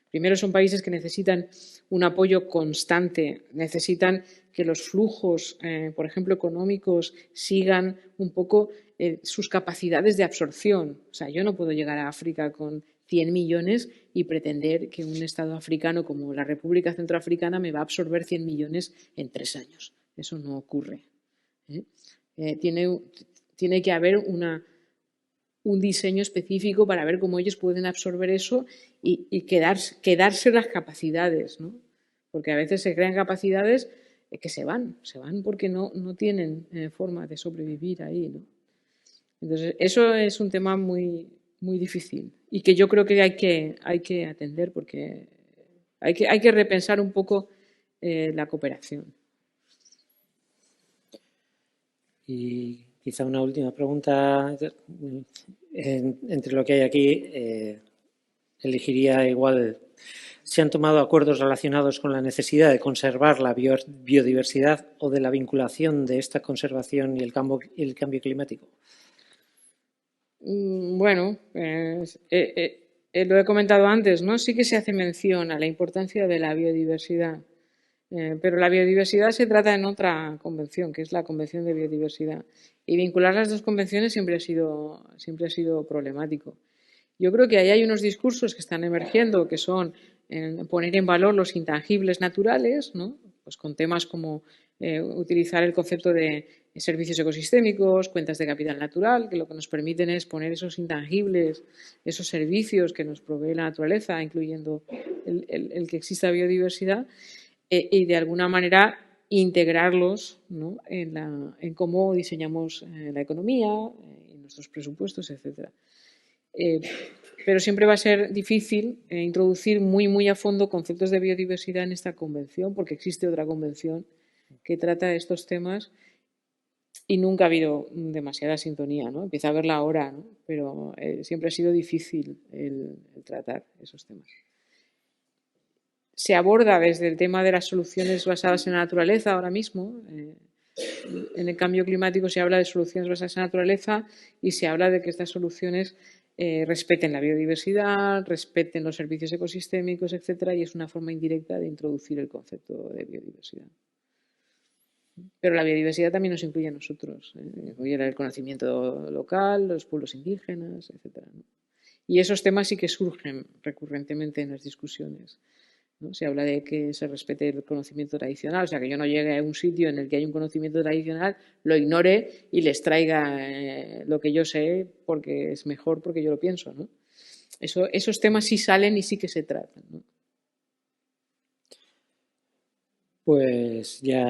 primero son países que necesitan un apoyo constante, necesitan que los flujos, por ejemplo, económicos, sigan un poco sus capacidades de absorción. O sea, yo no puedo llegar a África con 100 millones y pretender que un Estado africano como la República Centroafricana me va a absorber 100 millones en 3 años. Eso no ocurre. Tiene que haber un diseño específico para ver cómo ellos pueden absorber eso y quedarse las capacidades, ¿no? Porque a veces se crean capacidades que se van porque no tienen forma de sobrevivir ahí, ¿no? Entonces, eso es un tema muy, muy difícil y que yo creo que hay que atender, porque hay que repensar un poco la cooperación. Y quizá una última pregunta. Entre lo que hay aquí, elegiría igual, ¿se han tomado acuerdos relacionados con la necesidad de conservar la biodiversidad o de la vinculación de esta conservación y el cambio climático? Bueno, lo he comentado antes, ¿no? Sí que se hace mención a la importancia de la biodiversidad. Pero la biodiversidad se trata en otra convención, que es la Convención de Biodiversidad. Y vincular las dos convenciones siempre ha sido problemático. Yo creo que ahí hay unos discursos que están emergiendo, que son poner en valor los intangibles naturales, ¿no? Pues con temas como utilizar el concepto de servicios ecosistémicos, cuentas de capital natural, que lo que nos permiten es poner esos intangibles, esos servicios que nos provee la naturaleza, incluyendo el que exista biodiversidad, y de alguna manera integrarlos, ¿no? en cómo diseñamos la economía, en nuestros presupuestos, etc. Pero siempre va a ser difícil introducir muy, muy a fondo conceptos de biodiversidad en esta convención, porque existe otra convención que trata de estos temas y nunca ha habido demasiada sintonía, ¿no? Empieza a haberla ahora, ¿no? Pero siempre ha sido difícil el tratar esos temas. Se aborda desde el tema de las soluciones basadas en la naturaleza ahora mismo. En el cambio climático se habla de soluciones basadas en la naturaleza y se habla de que estas soluciones respeten la biodiversidad, respeten los servicios ecosistémicos, etcétera, y es una forma indirecta de introducir el concepto de biodiversidad. Pero la biodiversidad también nos incluye a nosotros, incluye el conocimiento local, los pueblos indígenas, etcétera, ¿no? Y esos temas sí que surgen recurrentemente en las discusiones, ¿no? Se habla de que se respete el conocimiento tradicional, o sea, que yo no llegue a un sitio en el que hay un conocimiento tradicional, lo ignore y les traiga lo que yo sé porque es mejor, porque yo lo pienso, ¿no? Esos temas sí salen y sí que se tratan, ¿no? pues ya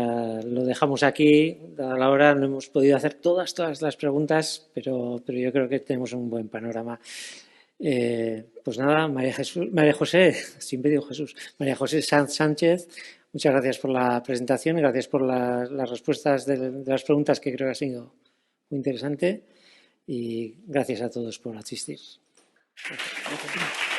lo dejamos aquí. A la hora no hemos podido hacer todas las preguntas, pero yo creo que tenemos un buen panorama. Pues nada, María José, siempre digo Jesús, María José Sanz Sánchez, muchas gracias por la presentación y gracias por las respuestas de las preguntas, que creo que ha sido muy interesante, y gracias a todos por asistir. Gracias.